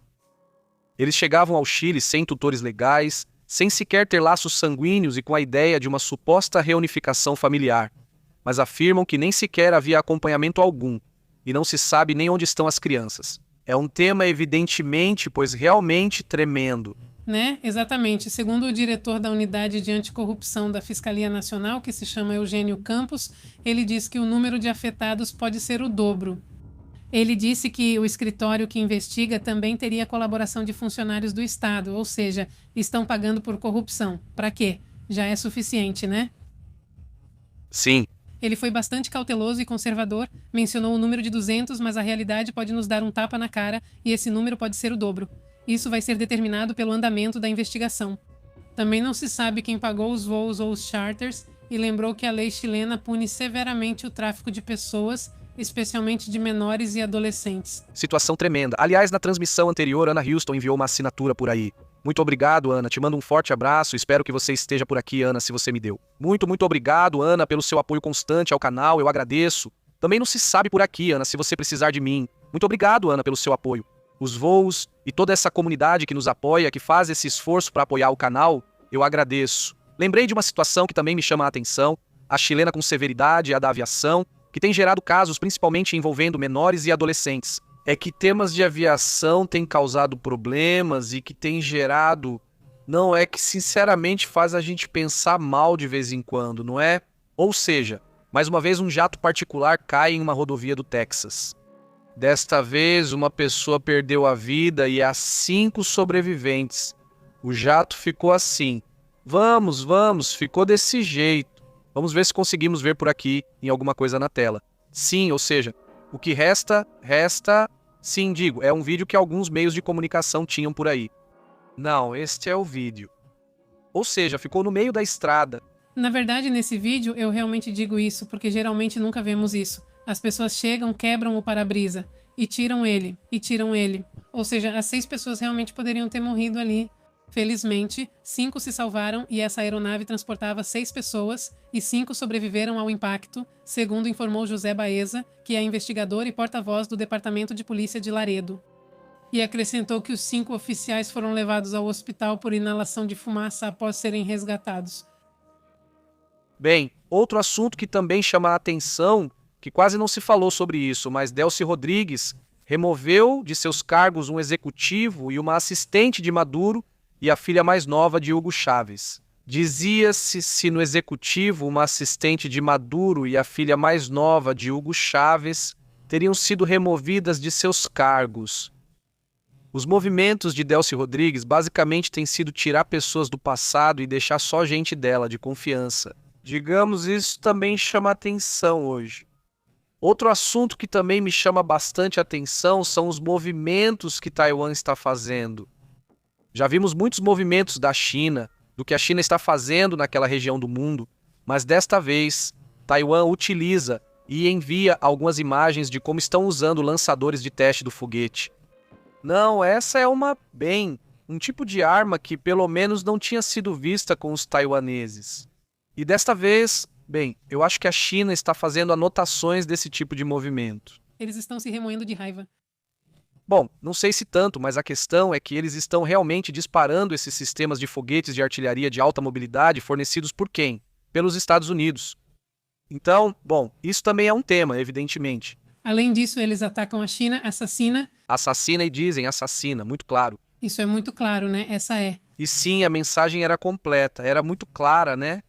Eles chegavam ao Chile sem tutores legais, sem sequer ter laços sanguíneos e com a ideia de uma suposta reunificação familiar, mas afirmam que nem sequer havia acompanhamento algum, e não se sabe nem onde estão as crianças. É um tema evidentemente, pois realmente tremendo. Né? Exatamente. Segundo o diretor da Unidade de Anticorrupção da Fiscalia Nacional, que se chama Eugênio Campos, ele diz que o número de afetados pode ser o dobro. Ele disse que o escritório que investiga também teria colaboração de funcionários do Estado, ou seja, estão pagando por corrupção. Para quê? Já é suficiente, né? Sim. Ele foi bastante cauteloso e conservador, mencionou o número de 200, mas a realidade pode nos dar um tapa na cara e esse número pode ser o dobro. Isso vai ser determinado pelo andamento da investigação. Também não se sabe quem pagou os voos ou os charters e lembrou que a lei chilena pune severamente o tráfico de pessoas, especialmente de menores e adolescentes. Situação tremenda. Aliás, na transmissão anterior, Ana Houston enviou uma assinatura por aí. Muito obrigado, Ana. Te mando um forte abraço. Espero que você esteja por aqui, Ana, se você me deu. Muito obrigado, Ana, pelo seu apoio constante ao canal. Eu agradeço. Também não se sabe por aqui, Ana, se você precisar de mim. Muito obrigado, Ana, pelo seu apoio. Os voos e toda essa comunidade que nos apoia, que faz esse esforço para apoiar o canal, eu agradeço. Lembrei de uma situação que também me chama a atenção, a chilena com severidade, a da aviação, que tem gerado casos principalmente envolvendo menores e adolescentes. É que temas de aviação têm causado problemas e que tem gerado... Não é que sinceramente faz a gente pensar mal de vez em quando, não é? Ou seja, mais uma vez um jato particular cai em uma rodovia do Texas. Desta vez uma pessoa perdeu a vida e há 5 sobreviventes. O jato ficou assim. Vamos, ficou desse jeito. Vamos ver se conseguimos ver por aqui em alguma coisa na tela. Sim, ou seja, o que resta... Sim, digo, é um vídeo que alguns meios de comunicação tinham por aí. Não, este é o vídeo. Ou seja, ficou no meio da estrada. Na verdade, nesse vídeo, eu realmente digo isso, porque geralmente nunca vemos isso. As pessoas chegam, quebram o para-brisa e tiram ele. Ou seja, as 6 pessoas realmente poderiam ter morrido ali. Felizmente, 5 se salvaram e essa aeronave transportava 6 pessoas e 5 sobreviveram ao impacto, segundo informou José Baeza, que é investigador e porta-voz do Departamento de Polícia de Laredo. E acrescentou que os 5 oficiais foram levados ao hospital por inalação de fumaça após serem resgatados. Bem, outro assunto que também chama a atenção, que quase não se falou sobre isso, mas Delcy Rodrigues removeu de seus cargos um executivo e uma assistente de Maduro e a filha mais nova de Hugo Chávez. Dizia-se no executivo uma assistente de Maduro e a filha mais nova de Hugo Chávez teriam sido removidas de seus cargos. Os movimentos de Delcy Rodrigues basicamente têm sido tirar pessoas do passado e deixar só gente dela, de confiança. Digamos, isso também chama atenção hoje. Outro assunto que também me chama bastante atenção são os movimentos que Taiwan está fazendo. Já vimos muitos movimentos da China, do que a China está fazendo naquela região do mundo, mas desta vez, Taiwan utiliza e envia algumas imagens de como estão usando lançadores de teste do foguete. Não, essa é um tipo de arma que pelo menos não tinha sido vista com os taiwaneses. E desta vez, eu acho que a China está fazendo anotações desse tipo de movimento. Eles estão se remoendo de raiva. Bom, não sei se tanto, mas a questão é que eles estão realmente disparando esses sistemas de foguetes de artilharia de alta mobilidade fornecidos por quem? Pelos Estados Unidos. Então, isso também é um tema, evidentemente. Além disso, eles atacam a China, Assassina e dizem assassina, muito claro. Isso é muito claro, né? Essa é. E sim, a mensagem era completa, era muito clara, né?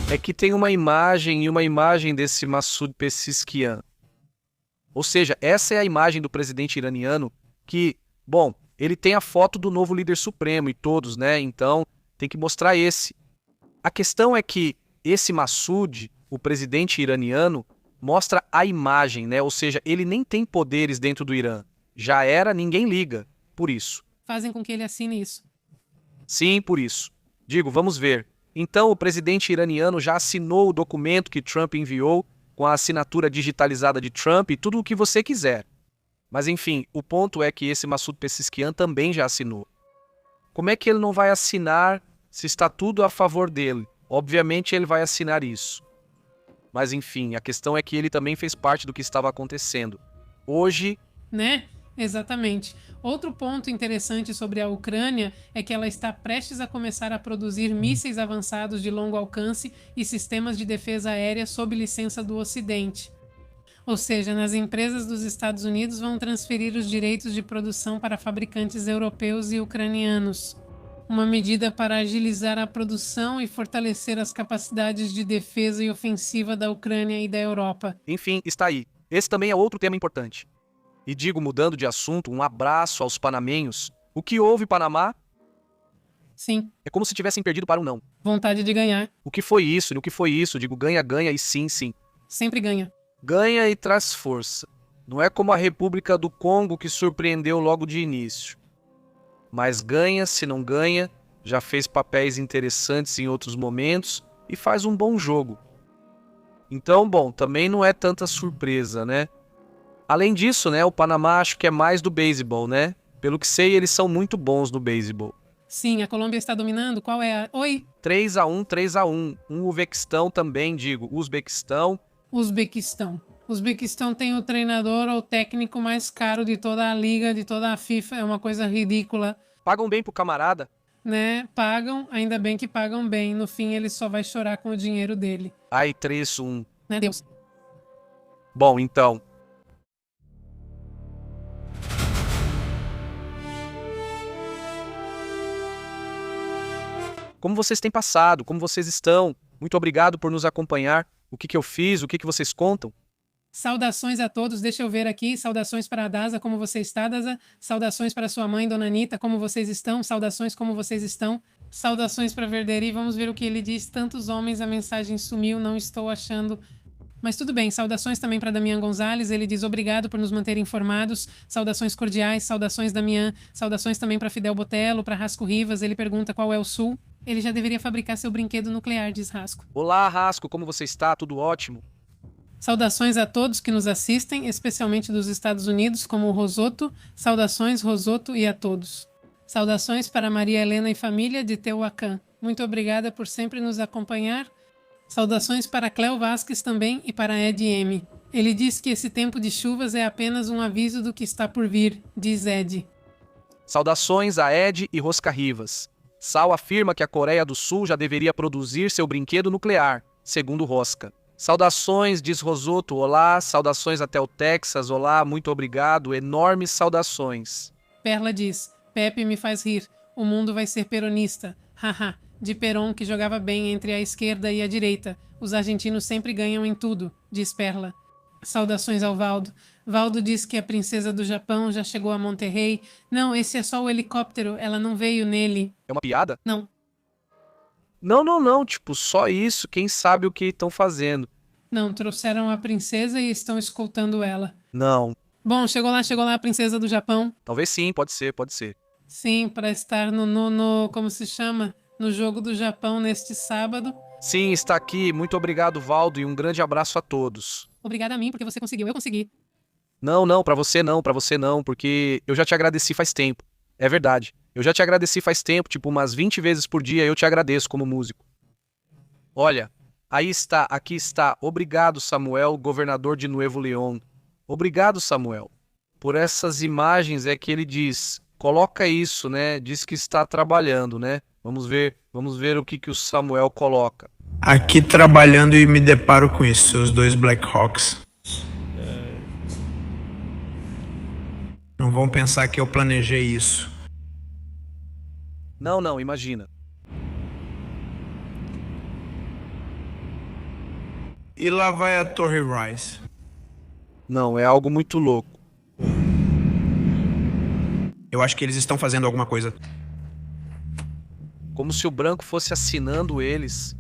É que tem uma imagem desse Massoud Pezeshkian. Ou seja, essa é a imagem do presidente iraniano que, ele tem a foto do novo líder supremo e todos, né? Então, tem que mostrar esse. A questão é que esse Massoud, o presidente iraniano, mostra a imagem, né? Ou seja, ele nem tem poderes dentro do Irã. Já era, ninguém liga. Por isso. Fazem com que ele assine isso. Sim, por isso. Digo, vamos ver. Então, o presidente iraniano já assinou o documento que Trump enviou com a assinatura digitalizada de Trump e tudo o que você quiser. Mas, enfim, o ponto é que esse Massoud Pezeshkian também já assinou. Como é que ele não vai assinar se está tudo a favor dele? Obviamente ele vai assinar isso. Mas, enfim, a questão é que ele também fez parte do que estava acontecendo. Hoje... Né? Exatamente. Outro ponto interessante sobre a Ucrânia é que ela está prestes a começar a produzir mísseis avançados de longo alcance e sistemas de defesa aérea sob licença do Ocidente. Ou seja, nas empresas dos Estados Unidos vão transferir os direitos de produção para fabricantes europeus e ucranianos. Uma medida para agilizar a produção e fortalecer as capacidades de defesa e ofensiva da Ucrânia e da Europa. Enfim, está aí. Esse também é outro tema importante. E digo, mudando de assunto, um abraço aos panamenhos. O que houve, Panamá? Sim, É como se tivessem perdido para um não. vontade de ganhar. O que foi isso? O que foi isso? Digo, ganha, ganha e sim, sim. Sempre ganha. Ganha e traz força. Não é como a República do Congo que surpreendeu logo de início. Mas ganha, se não ganha, já fez papéis interessantes em outros momentos e faz um bom jogo. Então, bom, também não é tanta surpresa, né? Além disso, né, o Panamá acho que é mais do beisebol, né? Pelo que sei, eles são muito bons no beisebol. Sim, a Colômbia está dominando. Qual é a... Oi? 3-1, 3-1. Um Uzbequistão também, digo. Uzbequistão. Uzbequistão. Uzbequistão tem o treinador ou técnico mais caro de toda a liga, de toda a FIFA. É uma coisa ridícula, Pagam bem pro camarada. né? Pagam, ainda bem que pagam bem. No fim, ele só vai chorar com o dinheiro dele. Ai, 3-1. Né, Deus? Bom, então. Como vocês têm passado? Como vocês estão? Muito obrigado por nos acompanhar. O que eu fiz? O que vocês contam? Saudações a todos, deixa eu ver aqui. Saudações para a Daza, como você está, Daza? Saudações para sua mãe, Dona Anitta, como vocês estão? Saudações, como vocês estão? Saudações para Verderi, vamos ver o que ele diz. Tantos homens, a mensagem sumiu, não estou achando. Mas tudo bem, saudações também para Damian Gonzalez, ele diz obrigado por nos manter informados. Saudações cordiais, saudações Damian. Saudações também para Fidel Botello, para Rasco Rivas, ele pergunta qual é o Sul. Ele já deveria fabricar seu brinquedo nuclear, diz Rasco. Olá, Rasco, como você está? Tudo ótimo? Saudações a todos que nos assistem, especialmente dos Estados Unidos, como o Rosoto. Saudações, Rosoto, e a todos. Saudações para Maria Helena e família de Tehuacan. Muito obrigada por sempre nos acompanhar. Saudações para Cléo Vasques também e para Ed M. Ele diz que esse tempo de chuvas é apenas um aviso do que está por vir, diz Ed. Saudações a Ed e Rosca Rivas. Sal afirma que a Coreia do Sul já deveria produzir seu brinquedo nuclear, segundo Rosca. Saudações, diz Rosoto, olá, saudações até o Texas, olá, muito obrigado, enormes saudações. Perla diz, Pepe me faz rir, o mundo vai ser peronista, haha, de Perón que jogava bem entre a esquerda e a direita, os argentinos sempre ganham em tudo, diz Perla. Saudações ao Valdo. Valdo diz que a princesa do Japão já chegou a Monterrey. Não, esse é só o helicóptero, ela não veio nele. É uma piada? Não. Não, tipo, só isso, quem sabe o que estão fazendo. Não, trouxeram a princesa e estão escoltando ela. Não, Bom, chegou lá a princesa do Japão. talvez sim, pode ser. Sim, para estar como se chama? No jogo do Japão neste sábado. Sim, está aqui, muito obrigado, Valdo, e um grande abraço a todos. Obrigada a mim, porque você conseguiu, eu consegui. Não, pra você não, porque eu já te agradeci faz tempo. É verdade. Eu já te agradeci faz tempo, tipo umas 20 vezes por dia eu te agradeço como músico. Olha, aí está, aqui está. Obrigado, Samuel, governador de Nuevo León. Obrigado, Samuel. Por essas imagens é que ele diz, coloca isso, né? Diz que está trabalhando, né? Vamos ver o que o Samuel coloca. Aqui trabalhando e me deparo com isso, os dois Blackhawks. Não vão pensar que eu planejei isso. Não, imagina. E lá vai a Torre Rice. Não, é algo muito louco. Eu acho que eles estão fazendo alguma coisa. Como se o branco fosse assinando eles.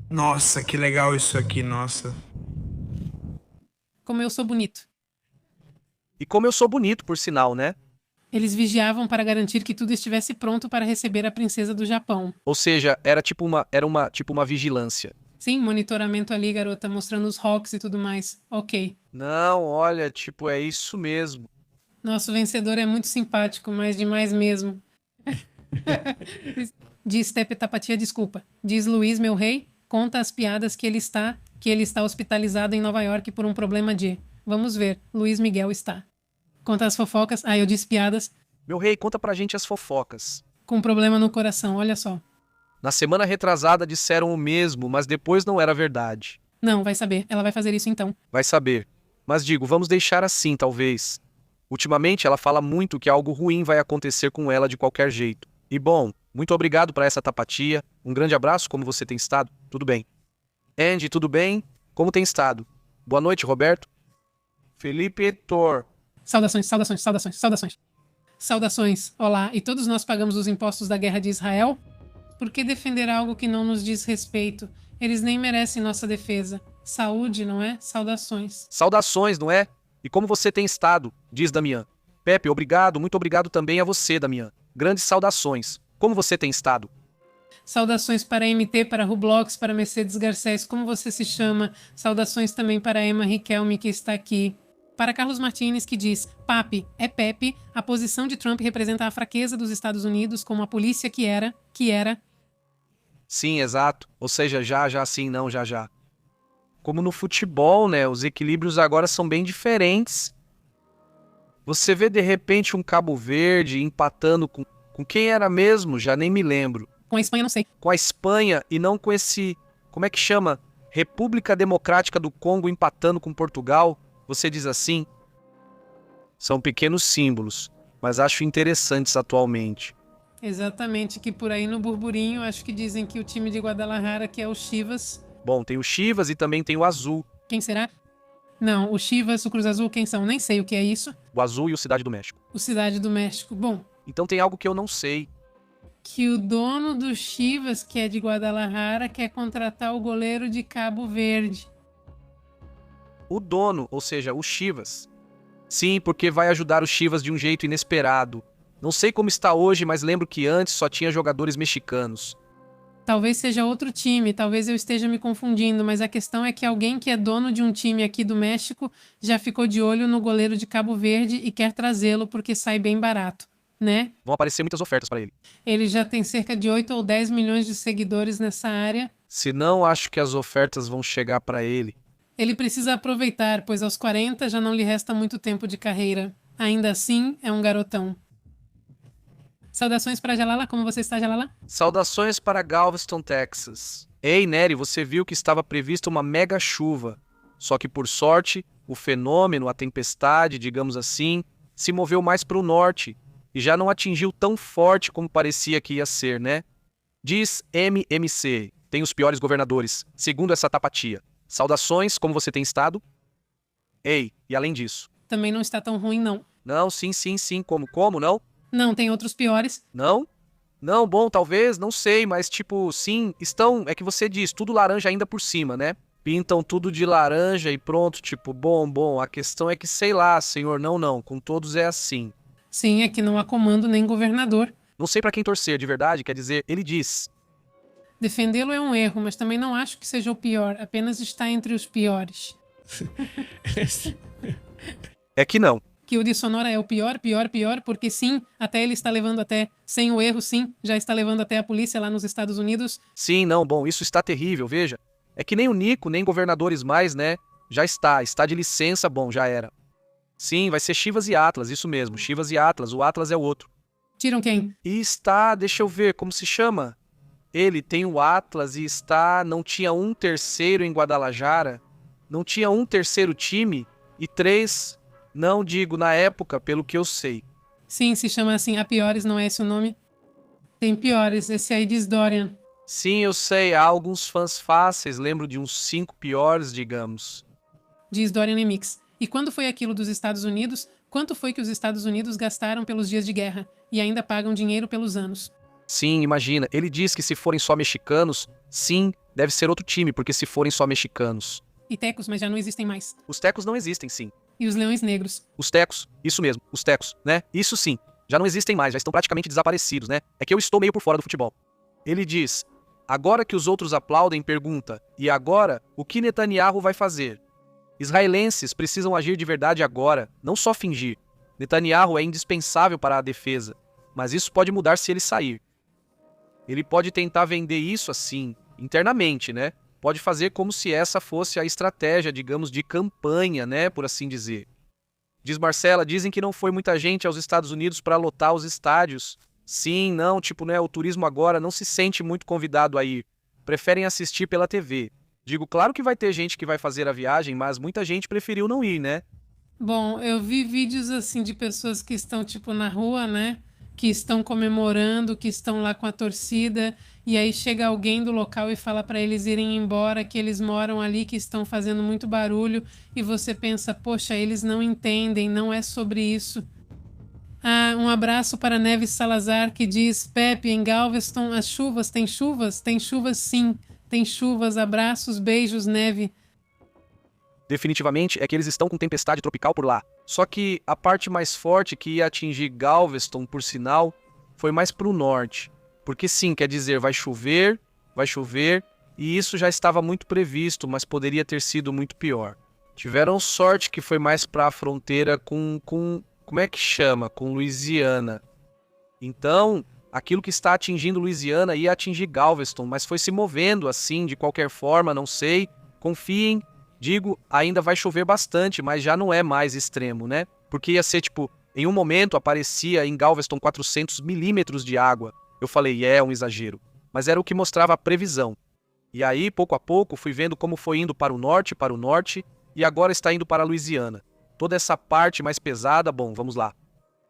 Nossa, que legal isso aqui, nossa. Como eu sou bonito. E como eu sou bonito, por sinal, né? Eles vigiavam para garantir que tudo estivesse pronto para receber a princesa do Japão. Ou seja, era uma vigilância. Sim, monitoramento ali, garota, mostrando os rocks e tudo mais. Ok. Não, olha, tipo, é isso mesmo. Nosso vencedor é muito simpático, mas demais mesmo. Diz Tepe Tapatia, desculpa. Diz Luiz, meu rei, conta as piadas que ele está hospitalizado em Nova York por um problema de... Vamos ver, Luiz Miguel está. Conta as fofocas. Eu disse piadas. Meu rei, conta pra gente as fofocas. Com problema no coração, olha só. Na semana retrasada disseram o mesmo, mas depois não era verdade. Não, vai saber. Ela vai fazer isso então. Vai saber. Mas digo, vamos deixar assim, talvez. Ultimamente ela fala muito que algo ruim vai acontecer com ela de qualquer jeito. E bom, muito obrigado por essa tapatia. Um grande abraço, como você tem estado? Tudo bem. Andy, tudo bem? Como tem estado? Boa noite, Roberto. Felipe Heitor. Saudações, saudações, saudações, saudações. Saudações, olá. E todos nós pagamos os impostos da guerra de Israel? Por que defender algo que não nos diz respeito? Eles nem merecem nossa defesa. Saúde, não é? Saudações. Saudações, não é? E como você tem estado? Diz Damian. Pepe, obrigado, muito obrigado também a você, Damian. Grandes saudações. Como você tem estado? Saudações para a MT, para a Rublox, para Mercedes Garcés, como você se chama? Saudações também para a Emma Riquelme, que está aqui. Para Carlos Martins, que diz: Papi, é Pepe, a posição de Trump representa a fraqueza dos Estados Unidos como a polícia que era. Sim, exato. Ou seja, já, sim, não, já. Como no futebol, né? Os equilíbrios agora são bem diferentes. Você vê de repente um Cabo Verde empatando com quem era mesmo? Já nem me lembro. Com a Espanha, não sei. Com a Espanha e não com esse... Como é que chama? República Democrática do Congo empatando com Portugal. Você diz assim? São pequenos símbolos, mas acho interessantes atualmente. Exatamente, que por aí no burburinho, acho que dizem que o time de Guadalajara, que é o Chivas... Bom, tem o Chivas e também tem o Azul. Quem será? Não, o Chivas, o Cruz Azul, quem são? Nem sei o que é isso. O Azul e o Cidade do México. O Cidade do México. Bom, Então tem algo que eu não sei. que o dono do Chivas, que é de Guadalajara, quer contratar o goleiro de Cabo Verde. O dono, ou seja, o Chivas. Sim, porque vai ajudar o Chivas de um jeito inesperado. Não sei como está hoje, mas lembro que antes só tinha jogadores mexicanos. Talvez seja outro time, talvez eu esteja me confundindo, mas a questão é que alguém que é dono de um time aqui do México já ficou de olho no goleiro de Cabo Verde e quer trazê-lo porque sai bem barato, né? Vão aparecer muitas ofertas para ele. Ele já tem cerca de 8 ou 10 milhões de seguidores nessa área. Se não, acho que as ofertas vão chegar para ele. Ele precisa aproveitar, pois aos 40 já não lhe resta muito tempo de carreira. Ainda assim, é um garotão. Saudações para Jalala, como você está, Jalala? Saudações para Galveston, Texas. Ei, Nery, você viu que estava prevista uma mega chuva. Só que, por sorte, o fenômeno, a tempestade, digamos assim, se moveu mais para o norte e já não atingiu tão forte como parecia que ia ser, né? Diz MMC, tem os piores governadores, segundo essa tapatia. Saudações, como você tem estado? Ei, e além disso? Também não está tão ruim, não. Não, sim, como, não? Não, tem outros piores. Não? Não, bom, talvez, não sei, mas tipo, sim, estão, é que você diz, tudo laranja ainda por cima, né? Pintam tudo de laranja e pronto, tipo, bom, a questão é que, sei lá, senhor, não, com todos é assim. Sim, é que não há comando nem governador. Não sei pra quem torcer, de verdade, quer dizer, ele diz. Defendê-lo é um erro, mas também não acho que seja o pior, apenas está entre os piores. É que não. Que o de Sonora é o pior, porque sim, até ele está levando até, sem o erro, sim, já está levando até a polícia lá nos Estados Unidos. Sim, não, bom, isso está terrível, veja. É que nem o Nico, nem governadores mais, né? Já está de licença, bom, já era. Sim, vai ser Chivas e Atlas, isso mesmo, Chivas e Atlas, o Atlas é o outro. Tiram quem? E está, deixa eu ver, como se chama? Ele tem o Atlas e está, não tinha um terceiro em Guadalajara, não tinha um terceiro time e 3... Não digo na época, pelo que eu sei. Sim, se chama assim, a Piores, não é esse o nome? Tem piores, esse aí diz Dorian. Sim, eu sei, há alguns fãs fáceis, lembro de uns 5 piores, digamos. Diz Dorian Remix. E quando foi aquilo dos Estados Unidos? Quanto foi que os Estados Unidos gastaram pelos dias de guerra? E ainda pagam dinheiro pelos anos. Sim, imagina, ele diz que se forem só mexicanos, sim, deve ser outro time, porque se forem só mexicanos. E tecos, mas já não existem mais. Os tecos não existem, sim. E os leões negros. Os tecos, isso mesmo, os tecos, né? Isso sim, já não existem mais, já estão praticamente desaparecidos, né? É que eu estou meio por fora do futebol. Ele diz, agora que os outros aplaudem, pergunta, e agora, o que Netanyahu vai fazer? Israelenses precisam agir de verdade agora, não só fingir. Netanyahu é indispensável para a defesa, mas isso pode mudar se ele sair. Ele pode tentar vender isso assim, internamente, né? Pode fazer como se essa fosse a estratégia, digamos, de campanha, né, por assim dizer. Diz Marcela, dizem que não foi muita gente aos Estados Unidos para lotar os estádios. Sim, não, tipo, né, o turismo agora não se sente muito convidado a ir. Preferem assistir pela TV. Digo, claro que vai ter gente que vai fazer a viagem, mas muita gente preferiu não ir, né? Bom, eu vi vídeos assim de pessoas que estão tipo na rua, né? Que estão comemorando, que estão lá com a torcida, e aí chega alguém do local e fala para eles irem embora, que eles moram ali, que estão fazendo muito barulho, e você pensa, poxa, eles não entendem, não é sobre isso. Ah, um abraço para Neves Salazar, que diz, Pepe, em Galveston, as chuvas, tem chuvas? Tem chuvas sim, tem chuvas, abraços, beijos, Neve. Definitivamente é que eles estão com tempestade tropical por lá. Só que a parte mais forte que ia atingir Galveston, por sinal, foi mais para o norte. Porque sim, quer dizer, vai chover, e isso já estava muito previsto, mas poderia ter sido muito pior. Tiveram sorte que foi mais para a fronteira com como é que chama? Com Louisiana. Então, aquilo que está atingindo Louisiana ia atingir Galveston, mas foi se movendo assim, de qualquer forma, não sei. Confiem. Digo, ainda vai chover bastante, mas já não é mais extremo, né? Porque ia ser tipo, em um momento aparecia em Galveston 400 milímetros de água. Eu falei, é um exagero. Mas era o que mostrava a previsão. E aí, pouco a pouco, fui vendo como foi indo para o norte, e agora está indo para a Louisiana. Toda essa parte mais pesada, bom, vamos lá.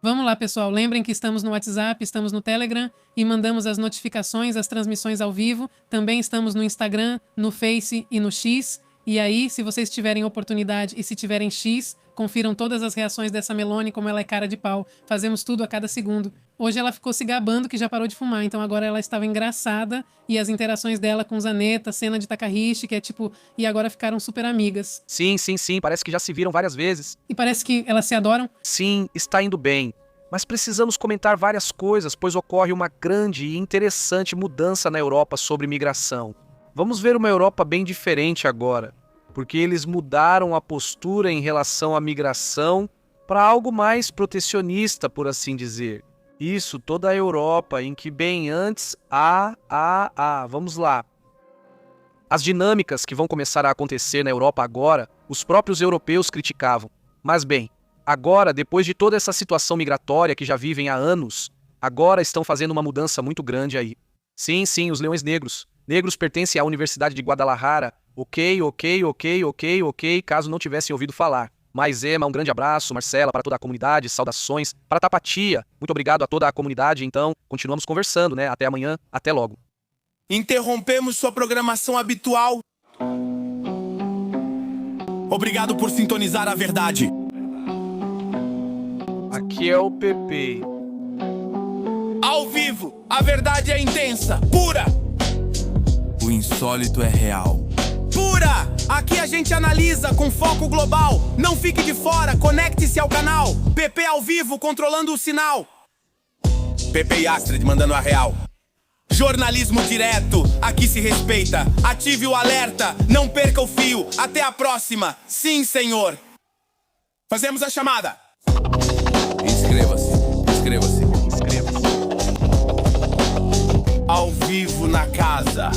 Vamos lá, pessoal. Lembrem que estamos no WhatsApp, estamos no Telegram e mandamos as notificações, as transmissões ao vivo. Também estamos no Instagram, no Face e no X. E aí, se vocês tiverem oportunidade e se tiverem X, confiram todas as reações dessa Meloni, como ela é cara de pau. Fazemos tudo a cada segundo. Hoje ela ficou se gabando que já parou de fumar, então agora ela estava engraçada e as interações dela com Zaneta, cena de Takahisi, que é tipo... E agora ficaram super amigas. Sim, parece que já se viram várias vezes. E parece que elas se adoram. Sim, está indo bem. Mas precisamos comentar várias coisas, pois ocorre uma grande e interessante mudança na Europa sobre migração. Vamos ver uma Europa bem diferente agora, porque eles mudaram a postura em relação à migração para algo mais protecionista, por assim dizer. Isso, toda a Europa, em que bem antes... vamos lá. As dinâmicas que vão começar a acontecer na Europa agora, os próprios europeus criticavam. Mas bem, agora, depois de toda essa situação migratória que já vivem há anos, agora estão fazendo uma mudança muito grande aí. Sim, os leões negros. Negros pertencem à Universidade de Guadalajara. Ok, caso não tivessem ouvido falar. Mas Emma, um grande abraço, Marcela, para toda a comunidade, saudações, para Tapatia. Muito obrigado a toda a comunidade, então, continuamos conversando, né? Até amanhã, até logo. Interrompemos sua programação habitual. Obrigado por sintonizar a verdade. Aqui é o Pepe. Ao vivo, a verdade é intensa, pura. O insólito é real. Pura! Aqui a gente analisa com foco global. Não fique de fora, conecte-se ao canal. PP ao vivo, controlando o sinal. PP e Astrid mandando a real. Jornalismo direto, aqui se respeita. Ative o alerta, não perca o fio. Até a próxima, sim senhor. Fazemos a chamada. Inscreva-se. Ao vivo na casa.